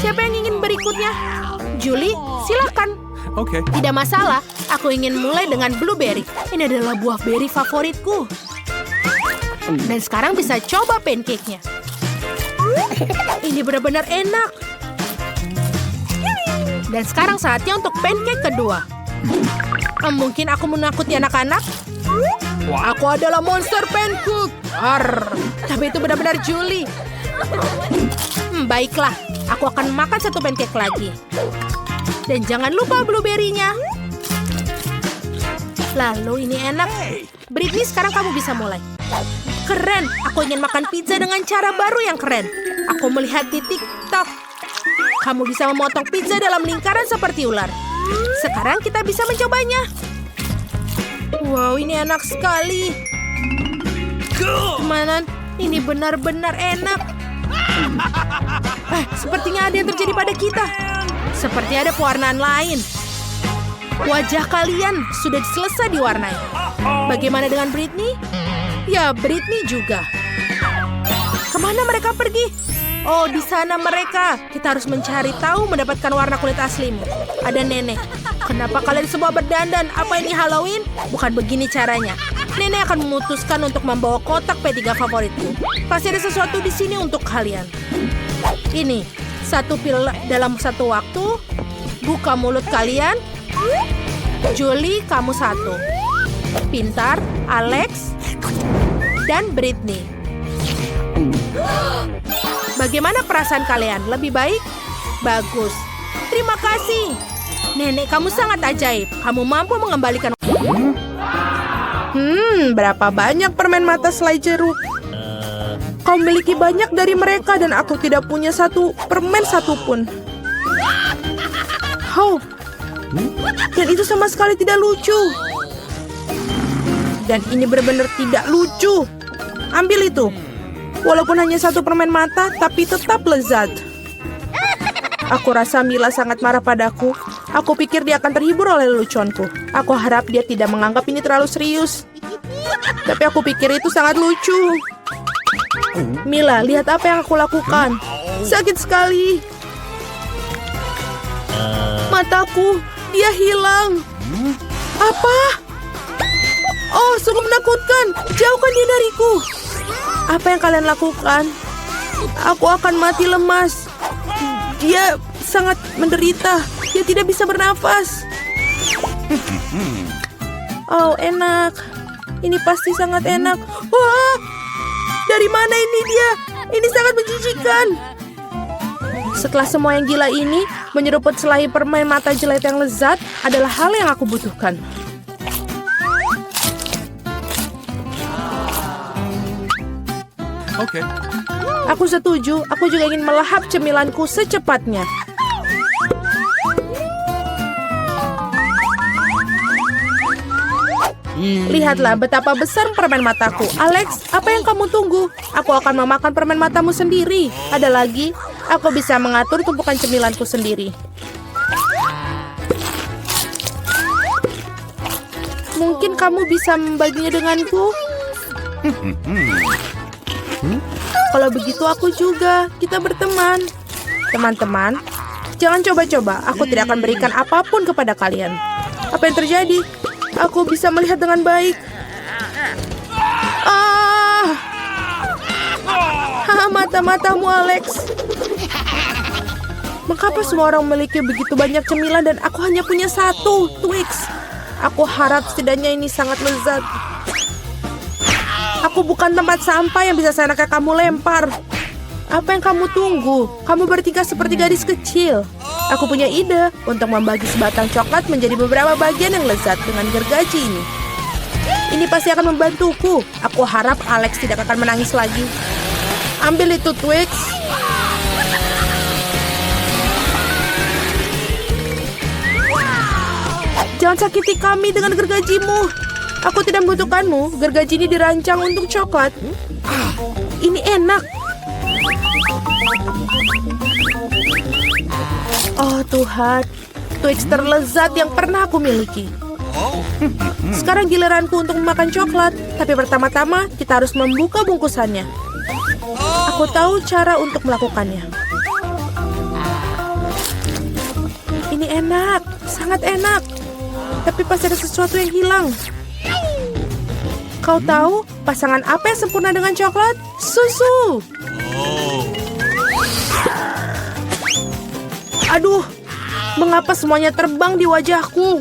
A: Siapa yang ingin berikutnya? Julie, silakan.
B: Okay.
A: Tidak masalah. Aku ingin mulai dengan blueberry. Ini adalah buah berry favoritku. Dan sekarang bisa coba pancake-nya. Ini benar-benar enak. Dan sekarang saatnya untuk pancake kedua. Mungkin aku menakuti anak-anak. Aku adalah monster pancake. Tapi itu benar-benar Julie. Baiklah, aku akan makan satu pancake lagi. Dan jangan lupa blueberry-nya. Lalu ini enak. Britney, sekarang kamu bisa mulai. Keren, aku ingin makan pizza dengan cara baru yang keren. Aku melihat di TikTok. Kamu bisa memotong pizza dalam lingkaran seperti ular. Sekarang kita bisa mencobanya. Wow, ini enak sekali. Teman-teman, ini benar-benar enak. Sepertinya ada yang terjadi pada kita. Seperti ada pewarnaan lain. Wajah kalian sudah selesai diwarnai. Bagaimana dengan Britney? Ya, Britney juga. Kemana mereka pergi? Oh, di sana mereka. Kita harus mencari tahu mendapatkan warna kulit aslimu. Ada nenek. Kenapa kalian semua berdandan? Apa ini Halloween? Bukan begini caranya. Nenek akan memutuskan untuk membawa kotak P3 favoritku. Pasti ada sesuatu di sini untuk kalian. Ini, satu pil dalam satu waktu. Buka mulut kalian. Julie, kamu satu. Pintar, Alex, dan Britney. Bagaimana perasaan kalian? Lebih baik? Bagus. Terima kasih. Nenek, kamu sangat ajaib. Kamu mampu mengembalikan... berapa banyak permen mata selai jeruk? Kau memiliki banyak dari mereka dan aku tidak punya satu permen satupun. Oh, dan itu sama sekali tidak lucu. Dan ini benar-benar tidak lucu. Ambil itu. Walaupun hanya satu permen mata, tapi tetap lezat. Aku rasa Mila sangat marah padaku. Aku pikir dia akan terhibur oleh leluconku. Aku harap dia tidak menganggap ini terlalu serius. Tapi aku pikir itu sangat lucu. Mila, lihat apa yang aku lakukan. Sakit sekali. Mataku, dia hilang. Apa? Oh, sungguh menakutkan. Jauhkan dia dariku. Apa yang kalian lakukan? Aku akan mati lemas. Dia sangat menderita. Dia tidak bisa bernafas. Oh, enak. Ini pasti sangat enak. Wah! Dari mana ini dia? Ini sangat menjijikan. Setelah semua yang gila ini, menyeruput selai permen mata jelek yang lezat adalah hal yang aku butuhkan.
B: Okay.
A: Aku setuju. Aku juga ingin melahap cemilanku secepatnya. Lihatlah betapa besar permen mataku. Alex, apa yang kamu tunggu? Aku akan memakan permen matamu sendiri. Ada lagi, aku bisa mengatur tumpukan cemilanku sendiri. Mungkin kamu bisa membaginya denganku? Kalau begitu aku juga. Kita berteman. Teman-teman, jangan coba-coba. Aku tidak akan berikan apapun kepada kalian. Apa yang terjadi? Aku bisa melihat dengan baik. Mata-matamu, Alex. Mengapa semua orang memiliki begitu banyak cemilan dan aku hanya punya satu, Twix? Aku harap setidaknya ini sangat lezat. Aku bukan tempat sampah yang bisa seenaknya kamu lempar. Apa yang kamu tunggu? Kamu bertingkah seperti gadis kecil. Aku punya ide untuk membagi sebatang coklat menjadi beberapa bagian yang lezat dengan gergaji ini. Ini pasti akan membantuku. Aku harap Alex tidak akan menangis lagi. Ambil itu, Twix. Jangan sakiti kami dengan gergajimu. Aku tidak membutuhkanmu. Gergaji ini dirancang untuk coklat. Ini enak. Oh Tuhan, Twix terlezat yang pernah aku miliki. Sekarang giliranku untuk memakan coklat. Tapi pertama-tama kita harus membuka bungkusannya. Aku tahu cara untuk melakukannya. Ini enak, sangat enak. Tapi pasti ada sesuatu yang hilang. Kau tahu pasangan apa yang sempurna dengan coklat? Susu. Aduh, mengapa semuanya terbang di wajahku?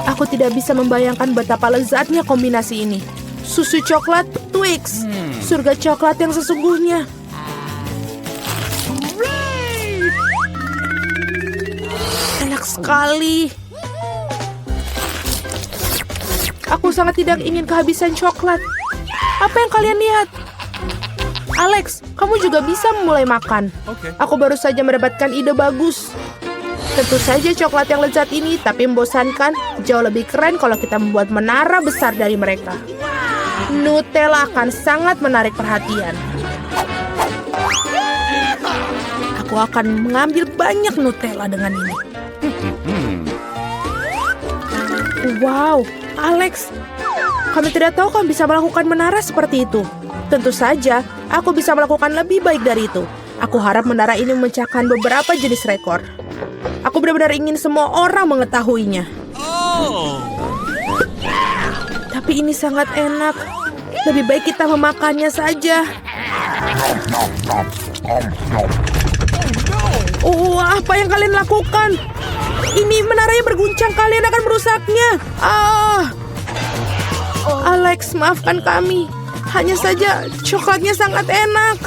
A: Aku tidak bisa membayangkan betapa lezatnya kombinasi ini. Susu coklat, Twix. Surga coklat yang sesungguhnya. Enak sekali. Aku sangat tidak ingin kehabisan coklat. Apa yang kalian lihat? Alex, kamu juga bisa mulai makan. Aku baru saja mendapatkan ide bagus. Tentu saja coklat yang lezat ini, tapi membosankan. Jauh lebih keren kalau kita membuat menara besar dari mereka. Nutella akan sangat menarik perhatian. Aku akan mengambil banyak Nutella dengan ini. Wow, Alex. Kami tidak tahu kamu bisa melakukan menara seperti itu. Tentu saja, aku bisa melakukan lebih baik dari itu. Aku harap menara ini memecahkan beberapa jenis rekor. Aku benar-benar ingin semua orang mengetahuinya.
B: Oh.
A: Tapi ini sangat enak. Lebih baik kita memakannya saja. Oh, apa yang kalian lakukan? Ini menaranya berguncang, kalian akan merusaknya. Alex, maafkan kami. Hanya saja coklatnya sangat enak.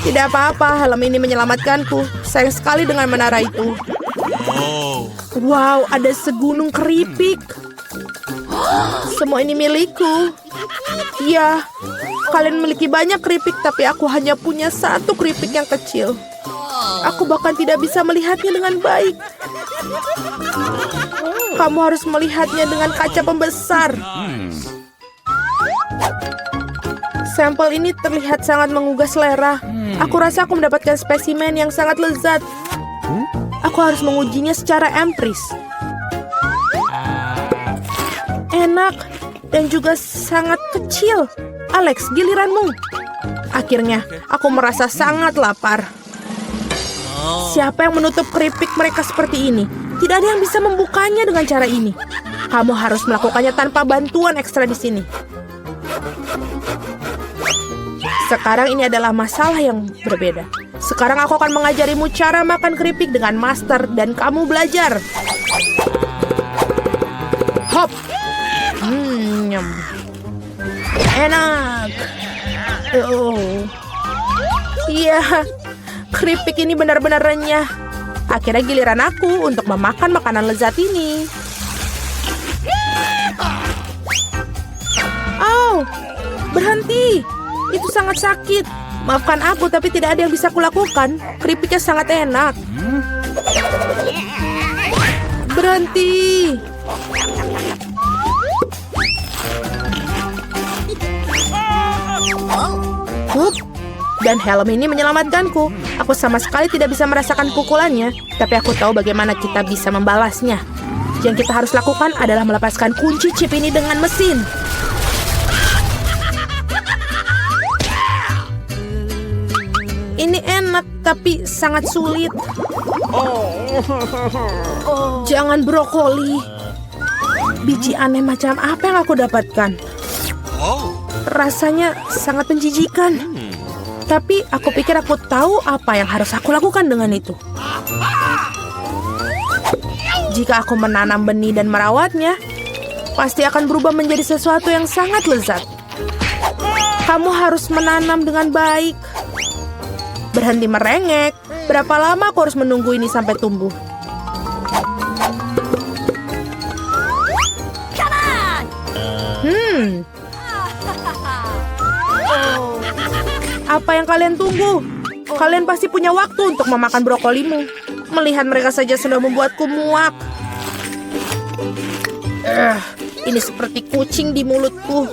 A: Tidak apa-apa, helm ini menyelamatkanku. Sayang sekali dengan menara itu.
B: Oh.
A: Wow, ada segunung keripik. Semua ini milikku. Ya, kalian memiliki banyak keripik, tapi aku hanya punya satu keripik yang kecil. Aku bahkan tidak bisa melihatnya dengan baik. Kamu harus melihatnya dengan kaca pembesar. Sampel ini terlihat sangat menggugah selera. Aku rasa aku mendapatkan spesimen yang sangat lezat. Aku harus mengujinya secara empiris. Enak dan juga sangat kecil. Alex, giliranmu. Akhirnya, aku merasa sangat lapar. Siapa yang menutup keripik mereka seperti ini? Tidak ada yang bisa membukanya dengan cara ini. Kamu harus melakukannya tanpa bantuan ekstra di sini. Sekarang ini adalah masalah yang berbeda. Sekarang aku akan mengajarimu cara makan keripik dengan master dan kamu belajar. Hop. Nyam. Enak. Oh. Iya. Keripik ini benar-benar renyah. Akhirnya giliran aku untuk memakan makanan lezat ini. Oh, berhenti. Itu sangat sakit. Maafkan aku, tapi tidak ada yang bisa kulakukan. Keripiknya sangat enak. Berhenti. Hup. Dan helm ini menyelamatkanku. Aku sama sekali tidak bisa merasakan pukulannya, tapi aku tahu bagaimana kita bisa membalasnya. Yang kita harus lakukan adalah melepaskan kunci chip ini dengan mesin. Ini enak, tapi sangat sulit. Jangan brokoli. Biji aneh macam apa yang aku dapatkan? Rasanya sangat menjijikan. Tapi aku pikir aku tahu apa yang harus aku lakukan dengan itu. Jika aku menanam benih dan merawatnya, pasti akan berubah menjadi sesuatu yang sangat lezat. Kamu harus menanam dengan baik. Berhenti merengek. Berapa lama aku harus menunggu ini sampai tumbuh? Apa yang kalian tunggu? Kalian pasti punya waktu untuk memakan brokolimu. Melihat mereka saja sudah membuatku muak. Ini seperti kucing di mulutku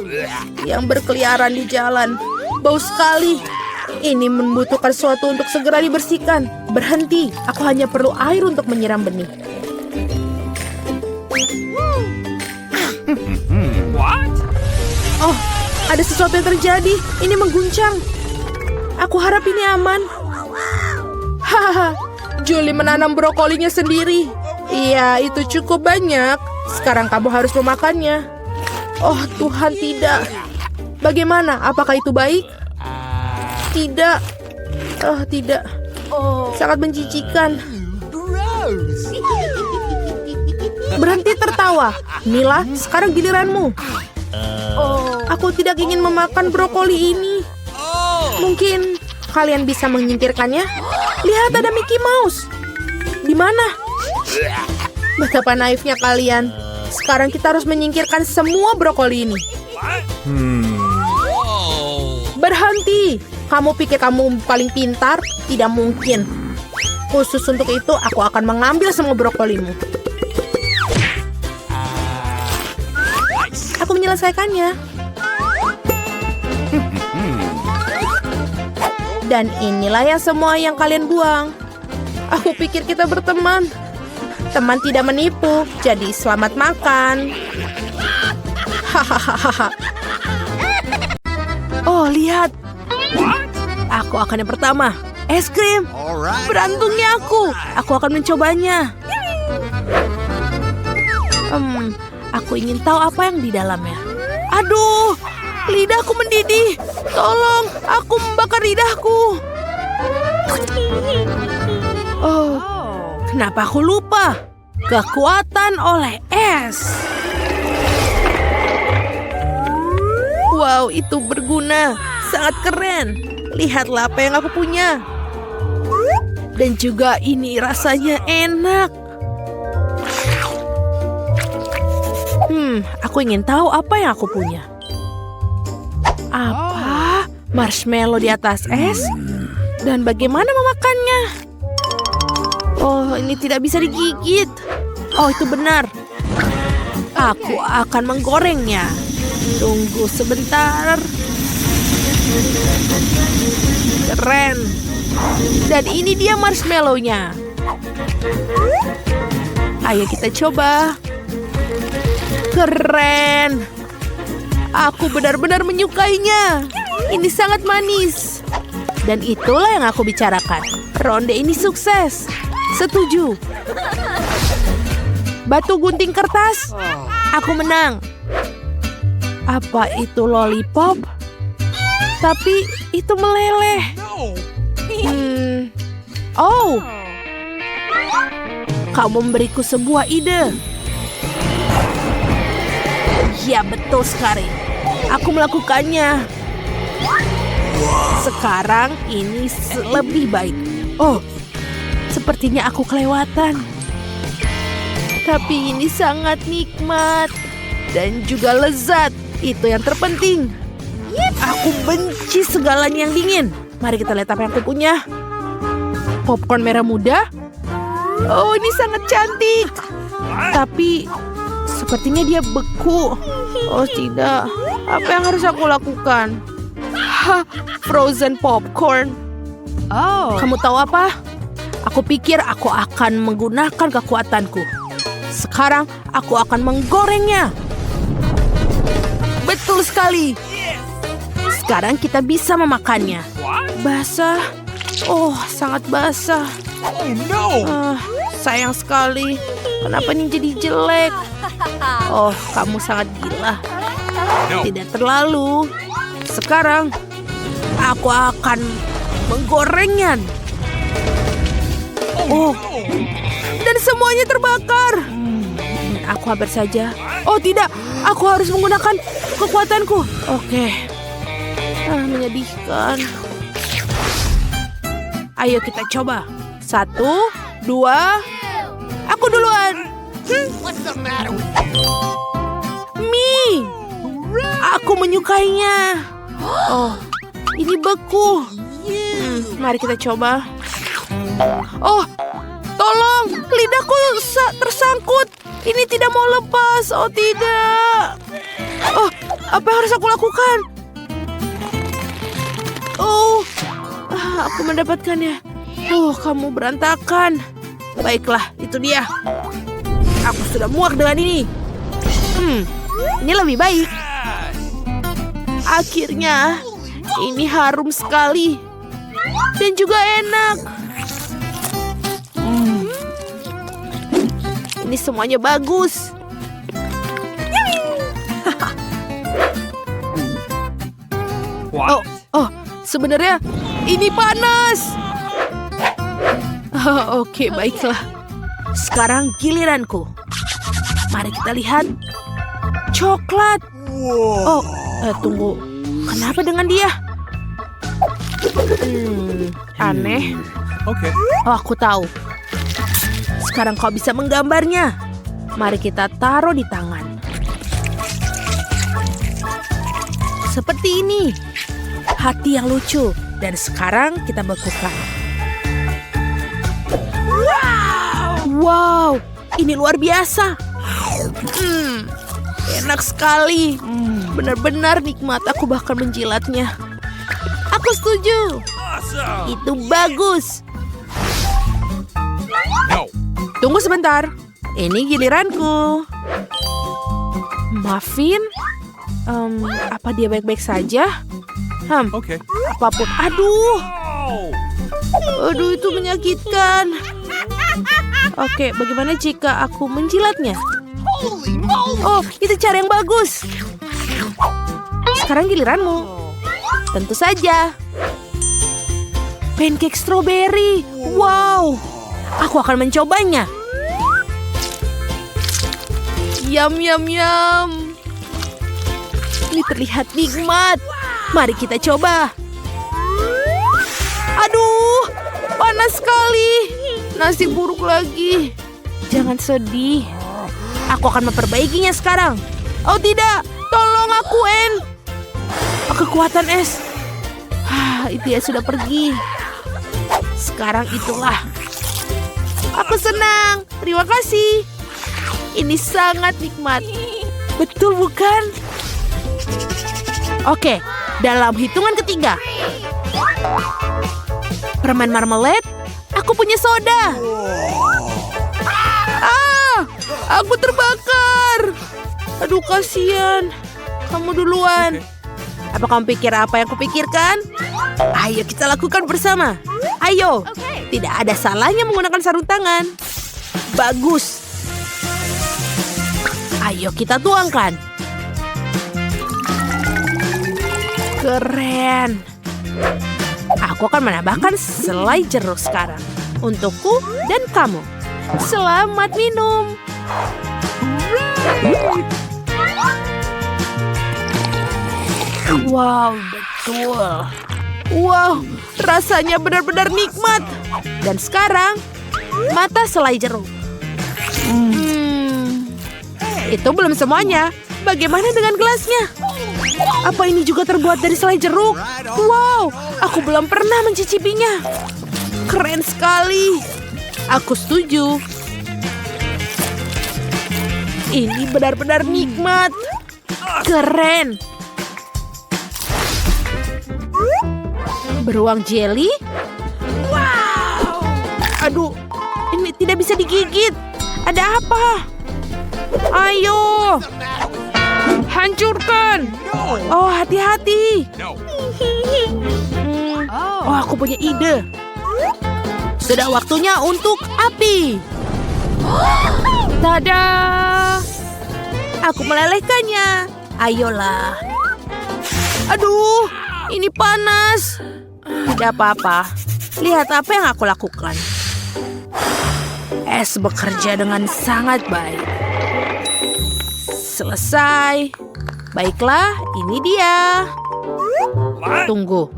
A: yang berkeliaran di jalan. Bau sekali. Ini membutuhkan sesuatu untuk segera dibersihkan. Berhenti, aku hanya perlu air untuk menyiram benih.
B: What?
A: Oh, ada sesuatu yang terjadi. Ini mengguncang. Aku harap ini aman. Hahaha, Julie menanam brokolinya sendiri. Iya, itu cukup banyak. Sekarang kamu harus memakannya. Oh Tuhan, tidak. Bagaimana? Apakah itu baik? Tidak. Oh, tidak. Sangat menjijikan. Berhenti tertawa. Mila, sekarang giliranmu. Aku tidak ingin memakan brokoli ini. Mungkin kalian bisa menyingkirkannya? Lihat, ada Mickey Mouse. Di mana? Betapa naifnya kalian. Sekarang kita harus menyingkirkan semua brokoli ini. Berhenti. Kamu pikir kamu paling pintar? Tidak mungkin. Khusus untuk itu, aku akan mengambil semua brokolimu. Aku menyelesaikannya. Dan inilah yang semua yang kalian buang. Aku pikir kita berteman. Teman tidak menipu, jadi selamat makan. Hahaha. Oh, lihat. Aku akan yang pertama. Es krim. Beruntungnya aku. Aku akan mencobanya. Aku ingin tahu apa yang di dalamnya. Aduh, lidahku mendidih. Tolong, aku membakar lidahku. Oh, kenapa aku lupa? Kekuatan oleh es. Wow, itu berguna. Sangat keren. Lihatlah apa yang aku punya. Dan juga ini rasanya enak. Aku ingin tahu apa yang aku punya. Apa? Marshmallow di atas es? Dan bagaimana memakannya? Oh, ini tidak bisa digigit. Oh, itu benar. Aku akan menggorengnya. Tunggu sebentar. Keren. Dan ini dia marshmallow-nya. Ayo kita coba. Keren. Aku benar-benar menyukainya. Ini sangat manis. Dan itulah yang aku bicarakan. Ronde ini sukses. Setuju. Batu gunting kertas. Aku menang. Apa itu lollipop? Tapi itu meleleh. Oh. Kau memberiku sebuah ide. Ya, betul sekali. Aku melakukannya. Sekarang ini lebih baik. Oh, sepertinya aku kelewatan. Tapi ini sangat nikmat. Dan juga lezat. Itu yang terpenting. Aku benci segalanya yang dingin. Mari kita lihat apa yang aku punya. Popcorn merah muda. Oh, ini sangat cantik. Tapi sepertinya dia beku. Oh tidak. Apa yang harus aku lakukan? Frozen popcorn. Oh. Kamu tahu apa? Aku pikir aku akan menggunakan kekuatanku. Sekarang aku akan menggorengnya. Betul sekali. Sekarang kita bisa memakannya. Basah. Oh, sangat basah. Sayang sekali. Kenapa ini jadi jelek? Oh, kamu sangat gila. Tidak terlalu. Sekarang aku akan menggorengnya. Oh, dan semuanya terbakar. Aku hampir saja. Oh tidak, aku harus menggunakan kekuatanku. Oke. Menyedihkan. Ayo kita coba. 1, 2. Aku duluan. Mie. Aku menyukainya. Oh, ini beku. Mari kita coba. Oh, tolong. Lidahku tersangkut. Ini tidak mau lepas. Oh, tidak. Oh, apa yang harus aku lakukan? Oh, aku mendapatkannya. Oh, kamu berantakan. Baiklah, itu dia. Aku sudah muak dengan ini. Ini lebih baik. Akhirnya, ini harum sekali. Dan juga enak. Ini semuanya bagus. Oh, sebenarnya ini panas. Oke, baiklah. Sekarang giliranku. Mari kita lihat. Coklat. Oh, tunggu. Kenapa dengan dia? Aneh.
B: Oke.
A: Oh, aku tahu. Sekarang kau bisa menggambarnya. Mari kita taruh di tangan. Seperti ini. Hati yang lucu. Dan sekarang kita bekukan. Wow, ini luar biasa. Enak sekali. Benar-benar nikmat. Aku bahkan menjilatnya. Aku setuju. Itu bagus.
B: No.
A: Tunggu sebentar. Ini giliranku. Muffin? Apa dia baik-baik saja?
B: Okay.
A: Apapun. Aduh,
B: Oh.
A: aduh itu menyakitkan. Oke, bagaimana jika aku menjilatnya? Oh, itu cara yang bagus. Sekarang giliranmu. Tentu saja. Pancake strawberry. Wow, aku akan mencobanya. Yum, yum, yum. Ini terlihat nikmat. Mari kita coba. Aduh, panas sekali. Nasi buruk lagi. Jangan sedih. Aku akan memperbaikinya sekarang. Oh tidak, tolong aku, En. Kekuatan es. Itu ya sudah pergi. Sekarang itulah. Aku senang. Terima kasih. Ini sangat nikmat. Betul bukan? Oke, dalam hitungan ketiga. Permen marmalade. Aku punya soda. Aku terbakar. Aduh, kasihan. Kamu duluan. Apa kamu pikir apa yang kupikirkan? Ayo kita lakukan bersama. Ayo. Tidak ada salahnya menggunakan sarung tangan. Bagus. Ayo kita tuangkan. Keren. Aku akan menambahkan selai jeruk sekarang. Untukku dan kamu. Selamat minum. Wow, betul. Wow, rasanya benar-benar nikmat. Dan sekarang, mata selai jeruk. Itu belum semuanya. Bagaimana dengan gelasnya? Apa ini juga terbuat dari selai jeruk? Wow, aku belum pernah mencicipinya. Keren sekali. Aku setuju. Ini benar-benar nikmat. Keren. Beruang jelly? Wow. Aduh, ini tidak bisa digigit. Ada apa? Ayo. Hancurkan. Oh, hati-hati.
B: No.
A: Oh, aku punya ide. Sudah waktunya untuk api. Tada! Aku melelehkannya. Ayolah. Aduh, ini panas. Tidak apa-apa. Lihat apa yang aku lakukan. Es bekerja dengan sangat baik. Selesai. Baiklah, ini dia. Tunggu.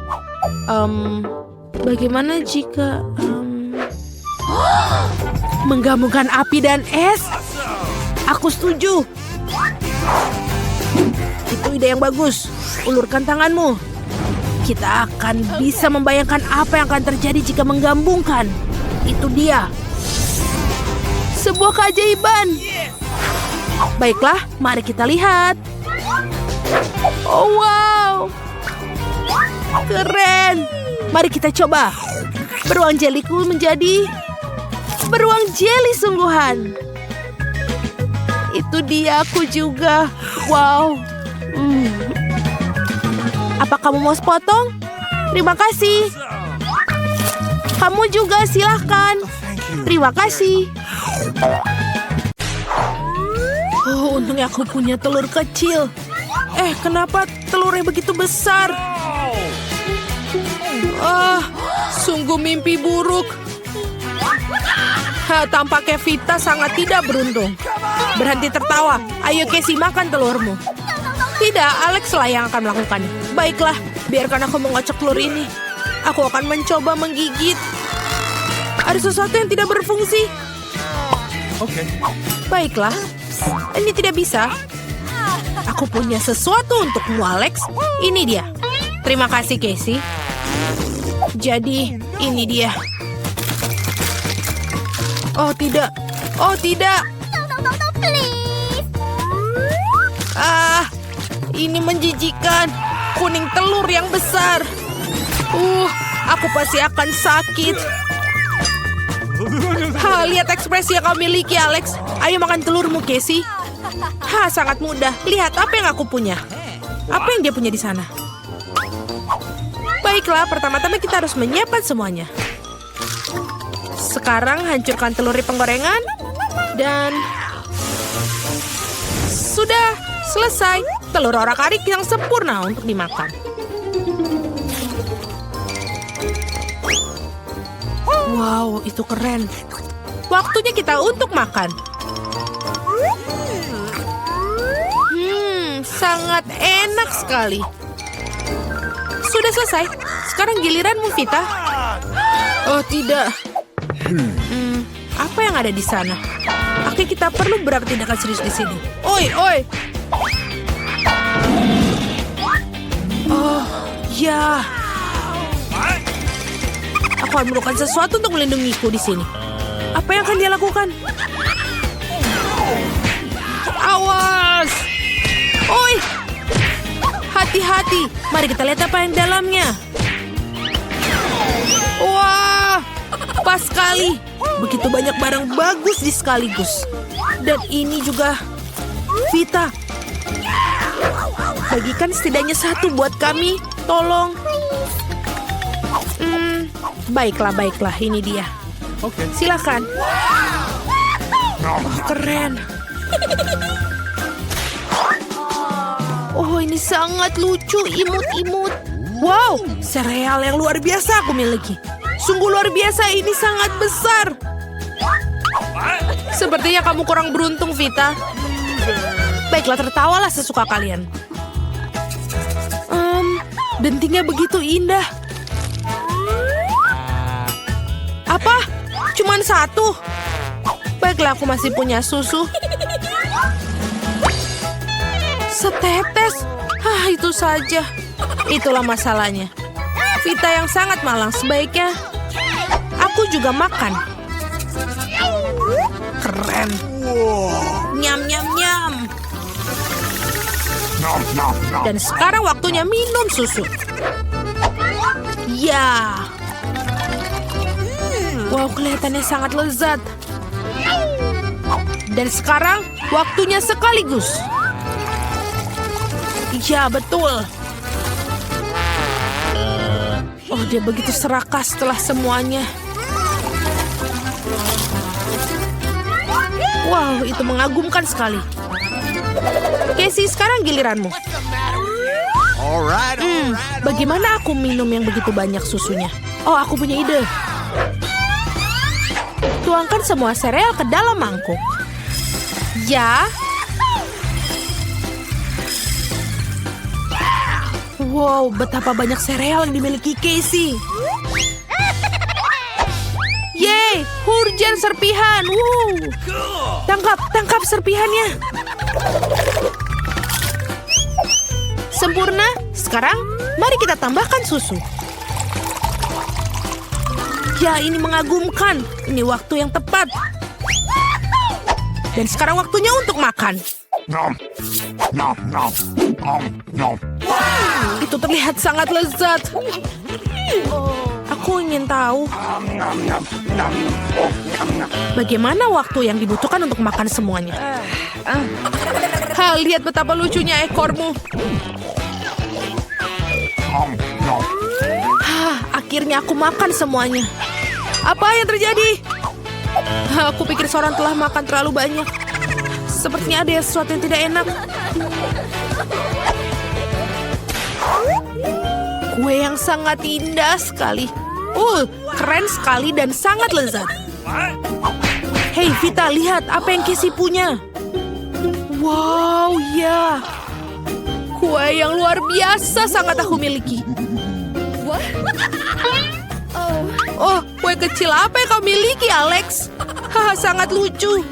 A: Bagaimana jika menggabungkan api dan es? Aku setuju. Itu ide yang bagus. Ulurkan tanganmu. Kita akan bisa membayangkan apa yang akan terjadi jika menggabungkan. Itu dia. Sebuah keajaiban. Baiklah, mari kita lihat. Oh, wow. Keren. Mari kita coba. Beruang jeliku menjadi beruang jeli sungguhan. Itu dia, aku juga. Wow. Apa kamu mau sepotong? Terima kasih. Kamu juga, silahkan. Terima kasih. Oh, untungnya aku punya telur kecil. Kenapa telurnya begitu besar? Sungguh mimpi buruk. Tampaknya Vita sangat tidak beruntung. Berhenti tertawa. Ayo Casey, makan telurmu. Tidak, Alex lah yang akan melakukannya. Baiklah, biarkan aku mengocok telur ini. Aku akan mencoba menggigit. Ada sesuatu yang tidak berfungsi.
B: Okay.
A: Baiklah, ini tidak bisa. Aku punya sesuatu untukmu, Alex. Ini dia. Terima kasih, Casey. Jadi, ini dia. Oh, tidak. Oh, tidak. Ini menjijikan. Kuning telur yang besar. Aku pasti akan sakit. Lihat ekspresi yang kau miliki, Alex. Ayo makan telurmu, Casey. Sangat mudah. Lihat apa yang aku punya. Apa yang dia punya di sana? Baiklah, pertama-tama kita harus menyiapkan semuanya. Sekarang hancurkan telur di penggorengan. Dan sudah selesai. Telur orak-arik yang sempurna untuk dimakan. Wow, itu keren. Waktunya kita untuk makan. Sangat enak sekali. Sudah selesai. Sekarang giliranmu, Vita. Oh, tidak. Apa yang ada di sana? Oke, kita perlu bertindakan serius di sini. Oi, oi. Oh, ya. Aku akan melakukan sesuatu untuk melindungiku di sini. Apa yang akan dia lakukan? Awas! Oi! Hati-hati. Mari kita lihat apa yang dalamnya. Wah! Pas sekali. Begitu banyak barang bagus di sekaligus. Dan ini juga Vita. Bagikan setidaknya satu buat kami. Tolong. Baiklah. Ini dia.
B: Okay.
A: Silakan. Oh, keren. Oh, ini sangat lucu. Imut-imut. Wow, sereal yang luar biasa aku miliki. Sungguh luar biasa, ini sangat besar. Sepertinya kamu kurang beruntung, Vita. Baiklah, tertawalah sesuka kalian. Dentingnya begitu indah. Apa? Cuman satu? Baiklah, aku masih punya susu. Setetes? Itu saja. Itulah masalahnya. Vita yang sangat malang, sebaiknya aku juga makan. Keren. Nyam, nyam, nyam. Dan sekarang waktunya minum susu. Ya. Wow, kelihatannya sangat lezat. Dan sekarang waktunya sekaligus. Ya, betul. Oh, dia begitu serakah setelah semuanya. Wow, itu mengagumkan sekali. Casey, sekarang giliranmu. Bagaimana aku minum yang begitu banyak susunya? Oh, aku punya ide. Tuangkan semua sereal ke dalam mangkuk. Ya. Wow, betapa banyak sereal yang dimiliki Casey. Yeay, hujan serpihan. Tangkap serpihannya. Sempurna. Sekarang, mari kita tambahkan susu. Ya, ini mengagumkan. Ini waktu yang tepat. Dan sekarang waktunya untuk makan. Itu terlihat sangat lezat. Aku ingin tahu bagaimana waktu yang dibutuhkan untuk makan semuanya. Lihat betapa lucunya ekormu. Akhirnya aku makan semuanya. Apa yang terjadi? Aku pikir seorang telah makan terlalu banyak. Sepertinya ada sesuatu yang tidak enak. Kue yang sangat indah sekali. Keren sekali dan sangat lezat. Hei Vita, lihat apa yang Casey punya. Wow, ya. Kue yang luar biasa sangat aku miliki. Oh, kue kecil apa yang kau miliki, Alex? Sangat lucu.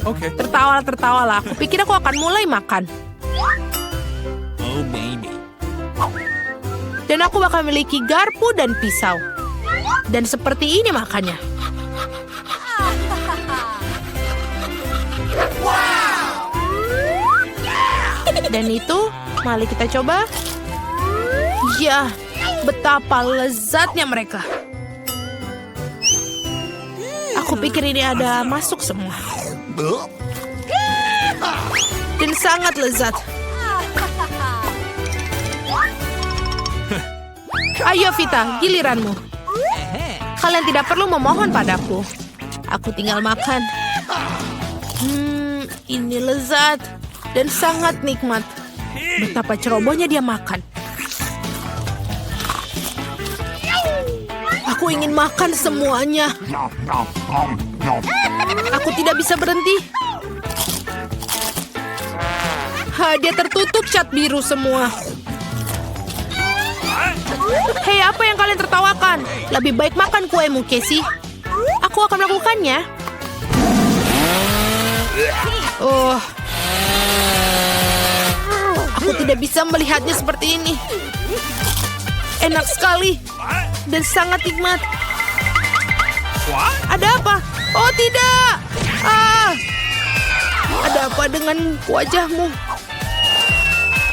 B: Okay.
A: Tertawalah. Aku pikir aku akan mulai makan.
B: Oh, baby.
A: Dan aku bakal memiliki garpu dan pisau. Dan seperti ini makannya. Dan itu, mari kita coba. Ya, betapa lezatnya mereka. Aku pikir ini ada masuk semua. Dan sangat lezat. Ayo Vita, giliranmu. Kalian tidak perlu memohon padaku. Aku tinggal makan. Ini lezat dan sangat nikmat. Betapa cerobohnya dia makan. Aku ingin makan semuanya. Aku tidak bisa berhenti. Dia tertutup cat biru semua. Hei, apa yang kalian tertawakan? Lebih baik makan kuemu, Casey. Aku akan melakukannya. Aku tidak bisa melihatnya seperti ini. Enak sekali dan sangat nikmat. Ada apa? Oh tidak! Ada apa dengan wajahmu?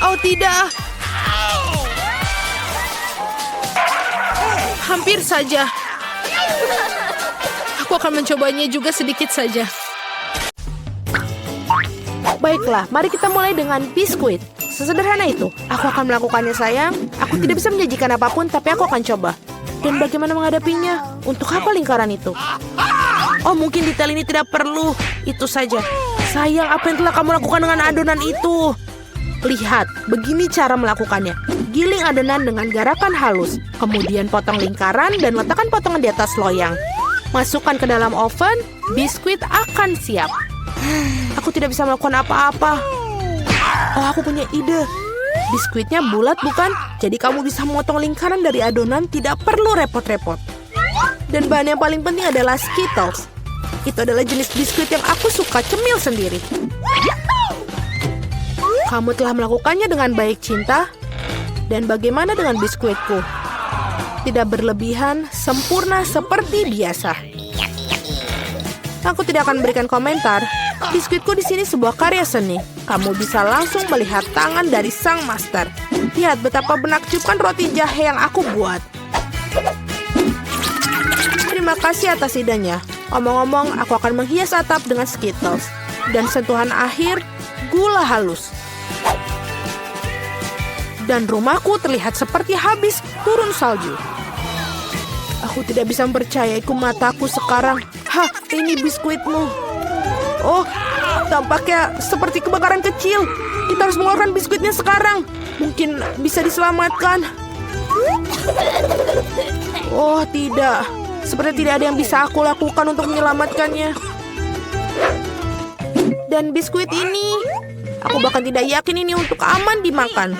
A: Oh tidak! Hampir saja. Aku akan mencobanya juga sedikit saja. Baiklah, mari kita mulai dengan biskuit. Sesederhana itu. Aku akan melakukannya, sayang. Aku tidak bisa menjanjikan apapun, tapi aku akan coba. Dan bagaimana menghadapinya? Untuk apa lingkaran itu? Oh, mungkin detail ini tidak perlu. Itu saja. Sayang, apa yang telah kamu lakukan dengan adonan itu? Lihat, begini cara melakukannya. Giling adonan dengan garakan halus. Kemudian potong lingkaran dan letakkan potongan di atas loyang. Masukkan ke dalam oven, biskuit akan siap. Aku tidak bisa melakukan apa-apa. Oh, aku punya ide. Biskuitnya bulat bukan? Jadi kamu bisa memotong lingkaran dari adonan, tidak perlu repot-repot. Dan bahan yang paling penting adalah Skittles. Itu adalah jenis biskuit yang aku suka cemil sendiri. Kamu telah melakukannya dengan baik, cinta. Dan bagaimana dengan biskuitku? Tidak berlebihan, sempurna seperti biasa. Aku tidak akan memberikan komentar. Biskuitku di sini sebuah karya seni. Kamu bisa langsung melihat tangan dari sang master. Lihat betapa menakjubkan roti jahe yang aku buat. Terima kasih atas idenya. Omong-omong, aku akan menghias atap dengan Skittles. Dan sentuhan akhir, gula halus. Dan rumahku terlihat seperti habis turun salju. Aku tidak bisa mempercayai mataku sekarang. Ini biskuitmu. Oh, tampaknya seperti kebakaran kecil. Kita harus mengeluarkan biskuitnya sekarang. Mungkin bisa diselamatkan. Oh, tidak. Seperti tidak ada yang bisa aku lakukan untuk menyelamatkannya. Dan biskuit ini, aku bahkan tidak yakin ini untuk aman dimakan.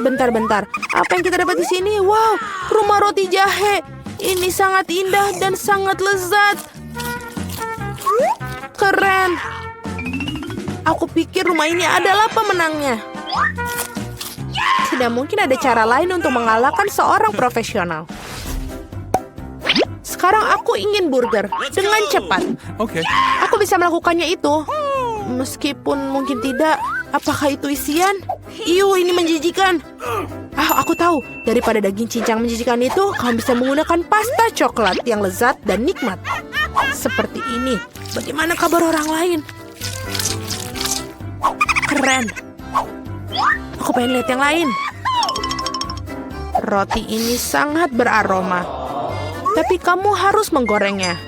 A: Bentar-bentar, apa yang kita dapat di sini? Wow, rumah roti jahe. Ini sangat indah dan sangat lezat. Keren. Aku pikir rumah ini adalah pemenangnya. Tidak mungkin ada cara lain untuk mengalahkan seorang profesional. Sekarang aku ingin burger dengan cepat.
B: Okay.
A: Aku bisa melakukannya itu. Meskipun mungkin tidak. Apakah itu isian? Ini menjijikan. Aku tahu. Daripada daging cincang menjijikan itu, kamu bisa menggunakan pasta coklat yang lezat dan nikmat. Seperti ini. Bagaimana kabar orang lain? Keren. Aku pengen lihat yang lain. Roti ini sangat beraroma. Tapi kamu harus menggorengnya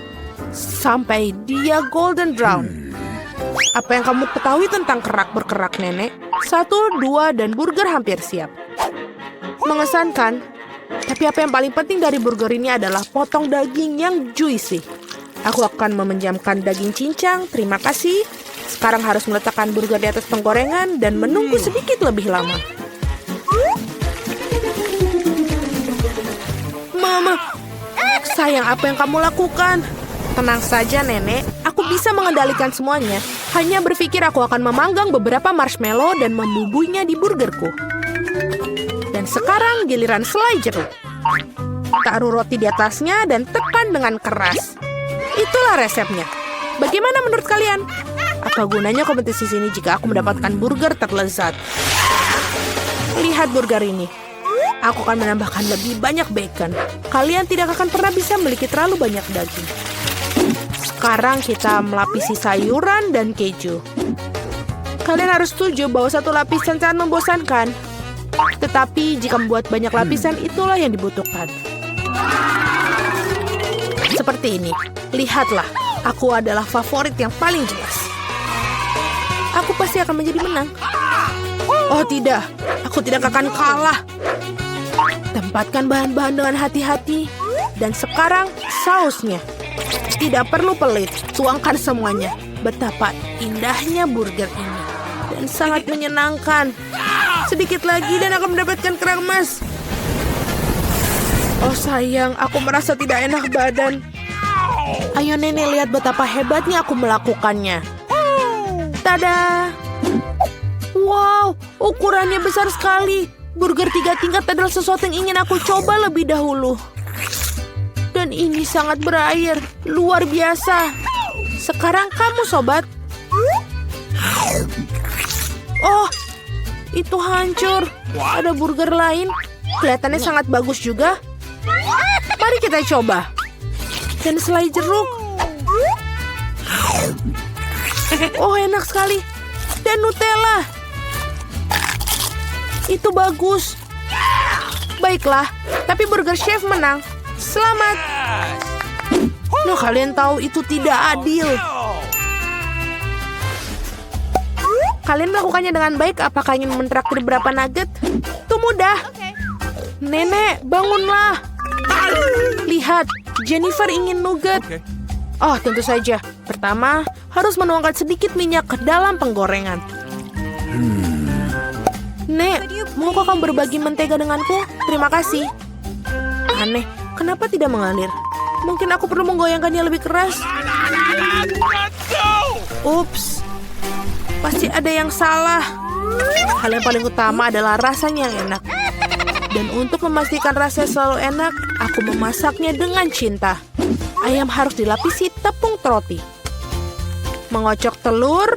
A: sampai dia golden brown. Apa yang kamu ketahui tentang kerak berkerak, nenek? 1, 2, dan burger hampir siap. Mengesankan. Tapi apa yang paling penting dari burger ini adalah potong daging yang juicy. Aku akan meminjamkan daging cincang, terima kasih. Sekarang harus meletakkan burger di atas penggorengan dan menunggu sedikit lebih lama. Mama, sayang, apa yang kamu lakukan? Tenang saja, nenek. Aku bisa mengendalikan semuanya. Hanya berpikir aku akan memanggang beberapa marshmallow dan membubuinya di burgerku. Dan sekarang giliran selai jeruk. Taruh roti di atasnya dan tekan dengan keras. Itulah resepnya. Bagaimana menurut kalian? Apa gunanya kompetisi sini jika aku mendapatkan burger terlezat? Lihat burger ini. Aku akan menambahkan lebih banyak bacon. Kalian tidak akan pernah bisa memiliki terlalu banyak daging. Sekarang kita melapisi sayuran dan keju. Kalian harus setuju bahwa satu lapisan sangat membosankan. Tetapi jika membuat banyak lapisan, itulah yang dibutuhkan. Seperti ini. Lihatlah, aku adalah favorit yang paling jelas. Aku pasti akan menjadi menang. Oh tidak, aku tidak akan kalah. Tempatkan bahan-bahan dengan hati-hati. Dan sekarang sausnya. Tidak perlu pelit, tuangkan semuanya. Betapa indahnya burger ini. Dan sangat menyenangkan. Sedikit lagi dan akan mendapatkan kerang emas. Oh sayang, aku merasa tidak enak badan. Ayo nenek, lihat betapa hebatnya aku melakukannya. Tada! Wow, ukurannya besar sekali. Burger 3 tingkat adalah sesuatu yang ingin aku coba lebih dahulu. Dan ini sangat berair, luar biasa. Sekarang kamu, sobat. Oh, itu hancur. Ada burger lain. Kelihatannya sangat bagus juga. Mari kita coba. Dan selai jeruk. Oh, enak sekali. Dan Nutella. Itu bagus. Baiklah, tapi burger chef menang. Selamat. Nah, kalian tahu itu tidak adil. Kalian melakukannya dengan baik. Apakah ingin mentraktir berapa nugget? Itu mudah. Nenek, bangunlah. Lihat, Jennifer ingin nugget.
B: Okay.
A: Oh, tentu saja. Pertama, harus menuangkan sedikit minyak ke dalam penggorengan. Nek, maukah kamu berbagi mentega denganku? Terima kasih. Aneh, kenapa tidak mengalir? Mungkin aku perlu menggoyangkannya lebih keras. Ups, pasti ada yang salah. Hal yang paling utama adalah rasanya yang enak. Dan untuk memastikan rasanya selalu enak, aku memasaknya dengan cinta. Ayam harus dilapisi tepung roti. Mengocok telur.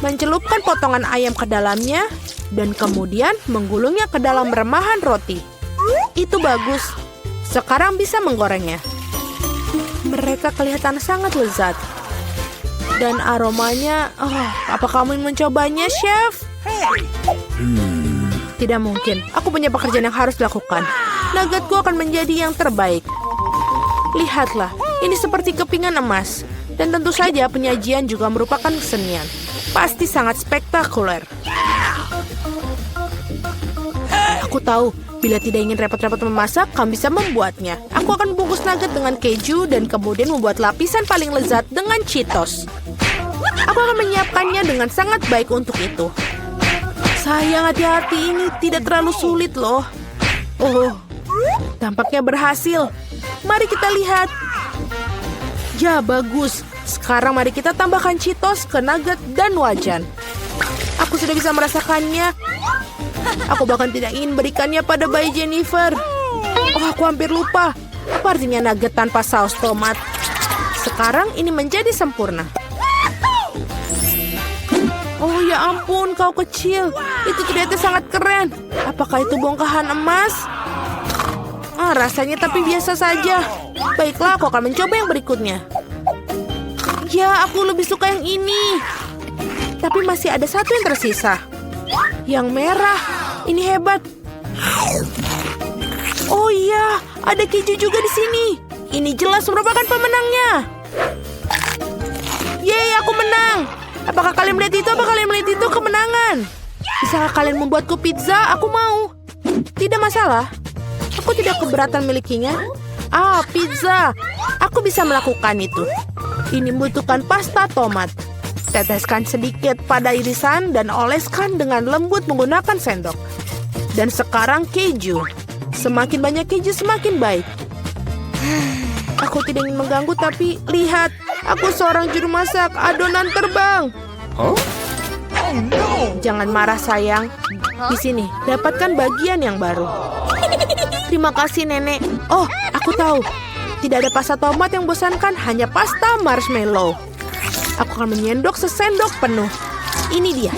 A: Mencelupkan potongan ayam ke dalamnya. Dan kemudian menggulungnya ke dalam remahan roti. Itu bagus. Sekarang bisa menggorengnya. Mereka kelihatan sangat lezat. Dan aromanya... Oh, apa kamu ingin mencobanya, Chef? Tidak mungkin. Aku punya pekerjaan yang harus dilakukan. Nuggetku akan menjadi yang terbaik. Lihatlah, ini seperti kepingan emas. Dan tentu saja penyajian juga merupakan kesenian. Pasti sangat spektakuler. Aku tahu, bila tidak ingin repot-repot memasak, kamu bisa membuatnya. Aku akan membungkus nugget dengan keju dan kemudian membuat lapisan paling lezat dengan Cheetos. Aku akan menyiapkannya dengan sangat baik untuk itu. Sayang, hati-hati, ini tidak terlalu sulit loh. Oh, tampaknya berhasil. Mari kita lihat. Ya, bagus. Sekarang mari kita tambahkan Cheetos ke nugget dan wajan. Aku sudah bisa merasakannya. Aku bahkan tidak ingin berikannya pada bayi Jennifer. Oh, aku hampir lupa. Apa artinya nugget tanpa saus tomat? Sekarang ini menjadi sempurna. Oh ya ampun, kau kecil. Itu ternyata sangat keren. Apakah itu bongkahan emas? Rasanya tapi biasa saja. Baiklah, aku akan mencoba yang berikutnya. Ya, aku lebih suka yang ini. Tapi masih ada satu yang tersisa. Yang merah. Ini hebat. Oh iya, ada keju juga di sini. Ini jelas merupakan pemenangnya. Yeay, aku menang. Apakah kalian melihat itu? Apakah kalian melihat itu kemenangan? Bisakah kalian membuatku pizza? Aku mau. Tidak masalah. Aku tidak keberatan milikinya. Pizza. Aku bisa melakukan itu. Ini membutuhkan pasta tomat. Teteskan sedikit pada irisan dan oleskan dengan lembut menggunakan sendok. Dan sekarang keju. Semakin banyak keju semakin baik. Aku tidak ingin mengganggu tapi lihat. Aku seorang juru masak, adonan terbang.
B: Huh? Oh no!
A: Jangan marah sayang. Di sini, dapatkan bagian yang baru. Terima kasih nenek. Oh, aku tahu. Tidak ada pasta tomat yang bosankan, hanya pasta marshmallow. Aku akan menyendok sesendok penuh. Ini dia.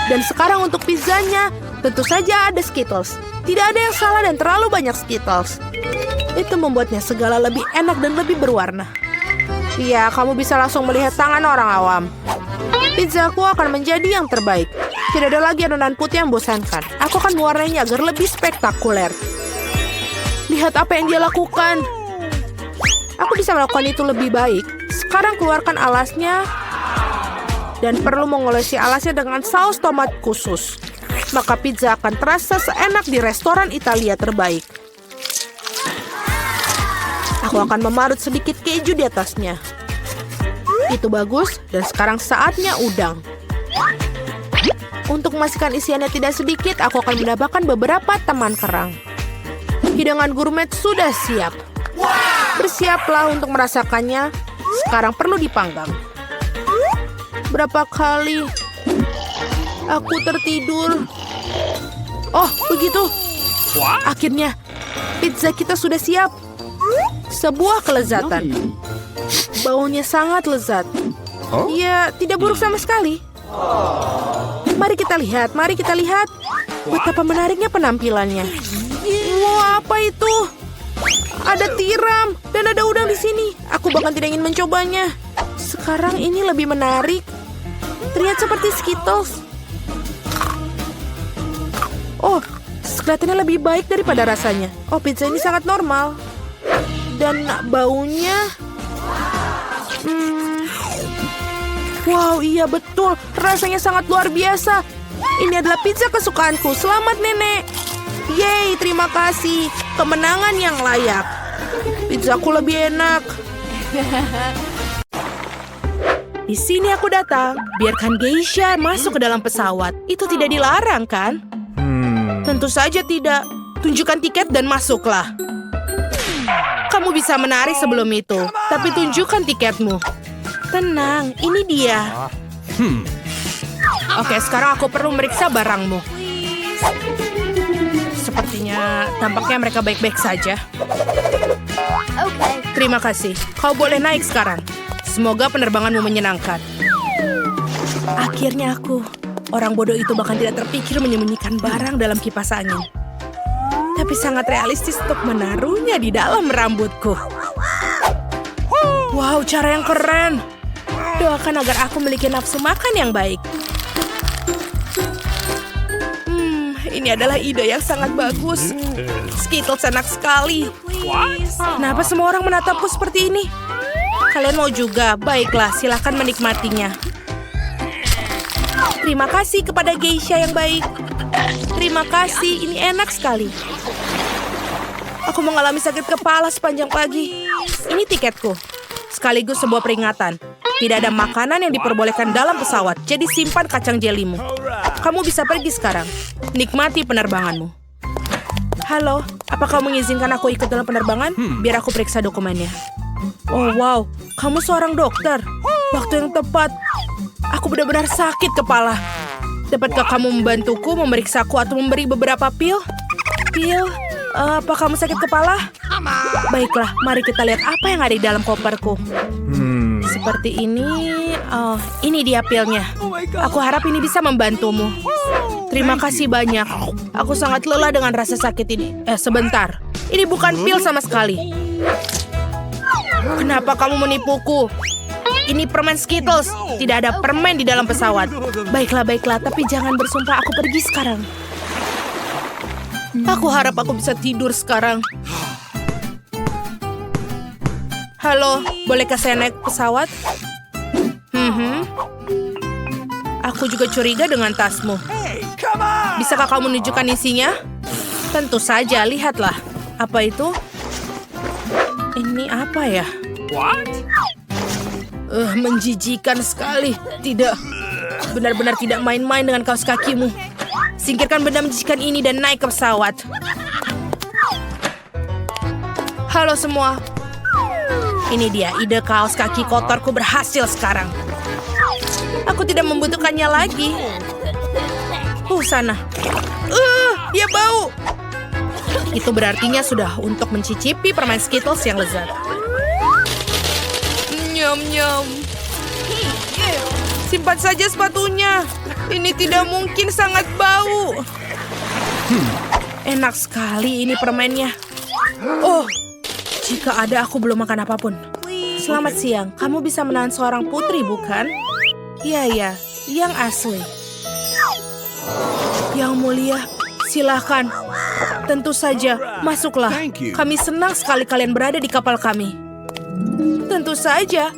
A: Dan sekarang untuk pizzanya, tentu saja ada Skittles. Tidak ada yang salah dan terlalu banyak Skittles. Itu membuatnya segala lebih enak dan lebih berwarna. Iya, kamu bisa langsung melihat tangan orang awam. Pizzaku akan menjadi yang terbaik. Tidak ada lagi adonan putih yang bosankan. Aku akan mewarnainya agar lebih spektakuler. Lihat apa yang dia lakukan. Aku bisa melakukan itu lebih baik. Sekarang keluarkan alasnya. Dan perlu mengolesi alasnya dengan saus tomat khusus. Maka pizza akan terasa seenak di restoran Italia terbaik. Aku akan memarut sedikit keju di atasnya. Itu bagus, dan sekarang saatnya udang. Untuk memastikan isiannya tidak sedikit, aku akan menambahkan beberapa teman kerang. Hidangan gourmet sudah siap. Bersiaplah untuk merasakannya. Sekarang perlu dipanggang. Berapa kali aku tertidur. Oh, begitu. Akhirnya, pizza kita sudah siap. Sebuah kelezatan. Baunya sangat lezat. Ya, tidak buruk sama sekali. Mari kita lihat. Betapa menariknya penampilannya. Wah, apa itu? Ada tiram dan ada udang di sini. Aku bahkan tidak ingin mencobanya. Sekarang ini lebih menarik. Terlihat seperti Skittles. Oh, kelihatannya lebih baik daripada rasanya. Oh, pizza ini sangat normal. Dan baunya... Wow, iya betul. Rasanya sangat luar biasa. Ini adalah pizza kesukaanku. Selamat, Nenek. Yeay, terima kasih. Kemenangan yang layak. Pizzaku lebih enak. Di sini aku datang. Biarkan geisha masuk ke dalam pesawat. Itu tidak dilarang, kan? Tentu saja tidak. Tunjukkan tiket dan masuklah. Kamu bisa menari sebelum itu, tapi tunjukkan tiketmu. Tenang, ini dia. Oke, sekarang aku perlu meriksa barangmu. Sepertinya tampaknya mereka baik-baik saja. Terima kasih. Kau boleh naik sekarang. Semoga penerbanganmu menyenangkan. Akhirnya aku. Orang bodoh itu bahkan tidak terpikir menyembunyikan barang dalam kipas angin. Tapi sangat realistis untuk menaruhnya di dalam rambutku. Wow, cara yang keren. Doakan agar aku memiliki nafsu makan yang baik. Ini adalah ide yang sangat bagus. Skittles enak sekali. Kenapa semua orang menatapku seperti ini? Kalian mau juga? Baiklah, silahkan menikmatinya. Terima kasih kepada geisha yang baik. Terima kasih, ini enak sekali. Aku mengalami sakit kepala sepanjang pagi. Ini tiketku. Sekaligus sebuah peringatan. Tidak ada makanan yang diperbolehkan dalam pesawat, jadi simpan kacang jelimu. Kamu bisa pergi sekarang. Nikmati penerbanganmu. Halo, apa kamu mengizinkan aku ikut dalam penerbangan? Biar aku periksa dokumennya. Oh wow, kamu seorang dokter. Waktu yang tepat. Aku benar-benar sakit kepala. Dapatkah kamu membantuku memeriksaku atau memberi beberapa pil? Pil? Apa kamu sakit kepala? Baiklah, mari kita lihat apa yang ada di dalam koperku. Seperti ini. Oh, ini dia pilnya. Aku harap ini bisa membantumu. Terima kasih banyak. Aku sangat lelah dengan rasa sakit ini. Sebentar. Ini bukan pil sama sekali. Kenapa kamu menipuku? Ini permen Skittles. Tidak ada permen di dalam pesawat. Baiklah. Tapi jangan bersumpah aku pergi sekarang. Aku harap aku bisa tidur sekarang. Halo, bolehkah saya naik pesawat? Aku juga curiga dengan tasmu. Bisakah kamu menunjukkan isinya? Tentu saja, lihatlah. Apa itu? Ini apa ya? Menjijikan sekali. Tidak. Benar-benar tidak main-main dengan kaos kakimu. Singkirkan benda menjijikan ini dan naik ke pesawat. Halo semua. Ini dia, ide kaos kaki kotorku berhasil sekarang. Aku tidak membutuhkannya lagi. Sana. Dia bau. Itu berartinya sudah untuk mencicipi permen Skittles yang lezat. Nyam-nyam. Simpan saja sepatunya. Ini tidak mungkin sangat bau. Enak sekali ini permennya. Oh, Jika ada, aku belum makan apapun. Selamat siang, kamu bisa menahan seorang putri, bukan? Iya, yang asli. Yang mulia, silakan. Tentu saja, masuklah.
B: Thank you.
A: Kami senang sekali kalian berada di kapal kami. Tentu saja.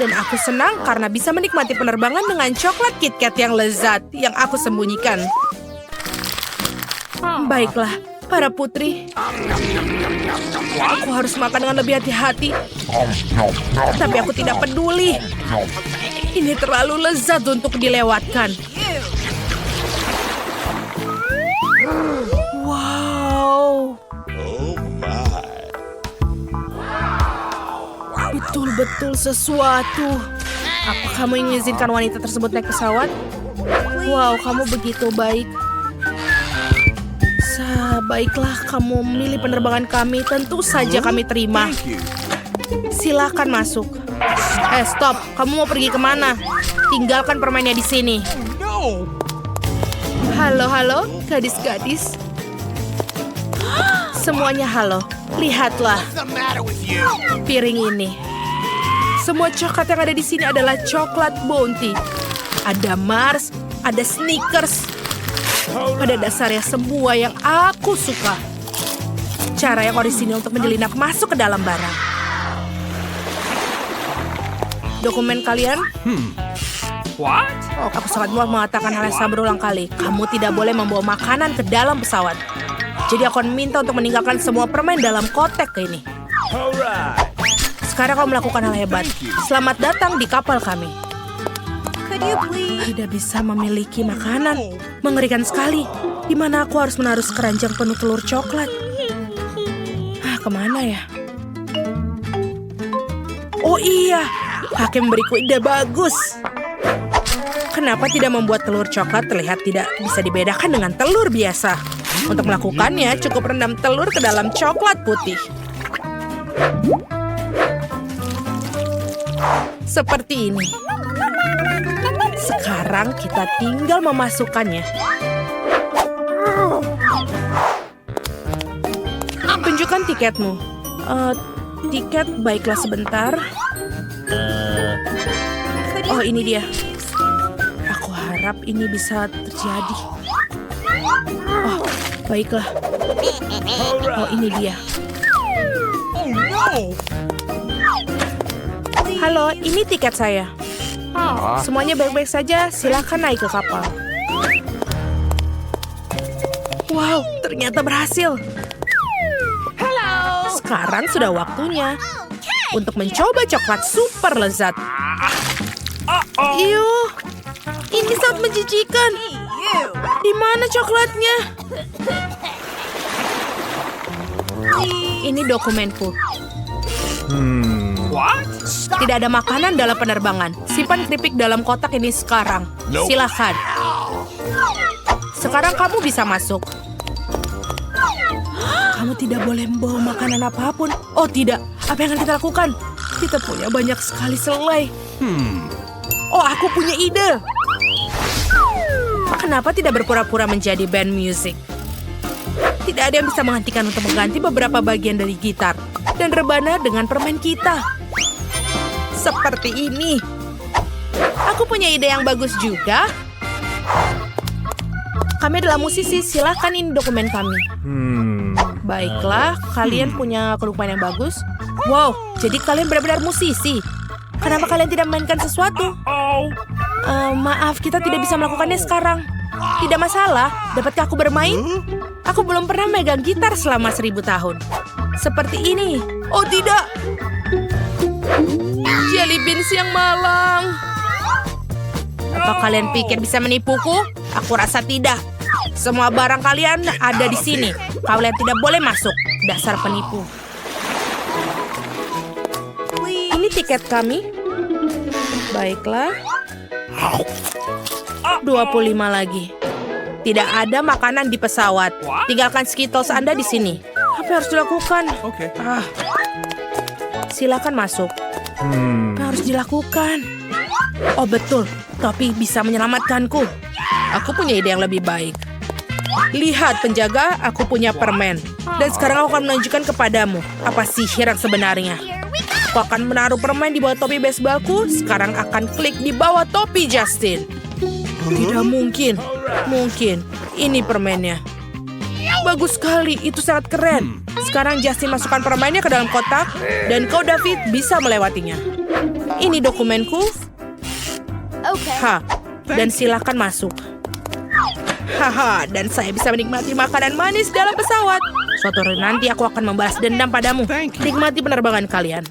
A: Dan aku senang karena bisa menikmati penerbangan dengan coklat KitKat yang lezat yang aku sembunyikan. Baiklah, para putri. Aku harus makan dengan lebih hati-hati. Tapi aku tidak peduli. Ini terlalu lezat untuk dilewatkan. Wow. Betul-betul sesuatu. Apa kamu mengizinkan wanita tersebut naik pesawat? Wow, kamu begitu baik. Baiklah, kamu memilih penerbangan kami. Tentu saja kami terima.
B: Thank you.
A: Silakan masuk. Stop. Kamu mau pergi kemana? Tinggalkan permainnya di sini.
B: No.
A: Halo, gadis-gadis. Semuanya halo. Lihatlah
B: What's the matter with you?
A: piring ini. Semua coklat yang ada di sini adalah coklat Bounty. Ada Mars, ada Snickers. Pada dasarnya semua yang aku suka. Cara yang orisinil untuk menyelinap masuk ke dalam barang. Dokumen kalian?
B: What?
A: Aku sangat muak mengatakan hal yang sama berulang kali. Kamu tidak boleh membawa makanan ke dalam pesawat. Jadi aku akan minta untuk meninggalkan semua permen dalam kotak ini.
B: Alright.
A: Sekarang kau melakukan hal hebat. Selamat datang di kapal kami. Tidak bisa memiliki makanan. Mengerikan sekali. Di mana aku harus menaruh keranjang penuh telur coklat? Kemana ya? Oh iya, kakek memberiku ide bagus. Kenapa tidak membuat telur coklat terlihat tidak bisa dibedakan dengan telur biasa? Untuk melakukannya, cukup rendam telur ke dalam coklat putih. Seperti ini. Sekarang kita tinggal memasukkannya. Tunjukkan tiketmu. Tiket, baiklah sebentar. Oh, ini dia. Aku harap ini bisa terjadi. Oh, baiklah. Oh, ini dia.
B: Oh no.
A: Halo, ini tiket saya. Semuanya baik-baik saja, silakan naik ke kapal. Wow, ternyata berhasil. Sekarang sudah waktunya untuk mencoba coklat super lezat. Yuh, ini sangat menjijikan. Di mana coklatnya? Ini dokumenku.
B: What?
A: Tidak ada makanan dalam penerbangan. Simpan keripik dalam kotak ini sekarang.
B: Nope.
A: Silakan. Sekarang kamu bisa masuk. Kamu tidak boleh membawa makanan apapun. Oh tidak, apa yang akan kita lakukan? Kita punya banyak sekali selai. Oh, aku punya ide. Kenapa tidak berpura-pura menjadi band musik? Tidak ada yang bisa menghentikan untuk mengganti beberapa bagian dari gitar dan rebana dengan permen kita. Seperti ini. Aku punya ide yang bagus juga. Kami adalah musisi, silahkan ini dokumen kami. Baiklah, kalian punya dokumen yang bagus. Wow, jadi kalian benar-benar musisi. Kenapa kalian tidak memainkan sesuatu? Maaf, kita tidak bisa melakukannya sekarang. Tidak masalah, dapatkah aku bermain? Aku belum pernah megang gitar selama 1000 tahun. Seperti ini. Oh tidak. Jelly beans yang malang. Apa kalian pikir bisa menipuku? Aku rasa tidak. Semua barang kalian ada di sini. Kalian tidak boleh masuk. Dasar penipu. Ini tiket kami. Baiklah. 25 lagi. Tidak ada makanan di pesawat. Tinggalkan Skittles Anda di sini. Apa yang harus dilakukan?
B: Okay.
A: Silakan masuk. Apa harus dilakukan? Oh betul, topi bisa menyelamatkanku. Aku punya ide yang lebih baik. Lihat penjaga, aku punya permen. Dan sekarang aku akan menunjukkan kepadamu apa sihir yang sebenarnya. Aku akan menaruh permen di bawah topi baseballku. Sekarang akan klik di bawah topi Justin. Tidak mungkin. Mungkin. Ini permennya. Bagus sekali, itu sangat keren. Sekarang Justin masukkan permennya ke dalam kotak. Dan kau, David, bisa melewatinya. Ini dokumenku. Dan silakan masuk. Haha, dan saya bisa menikmati makanan manis dalam pesawat. Suatu hari nanti aku akan membalas dendam padamu. Nikmati penerbangan kalian.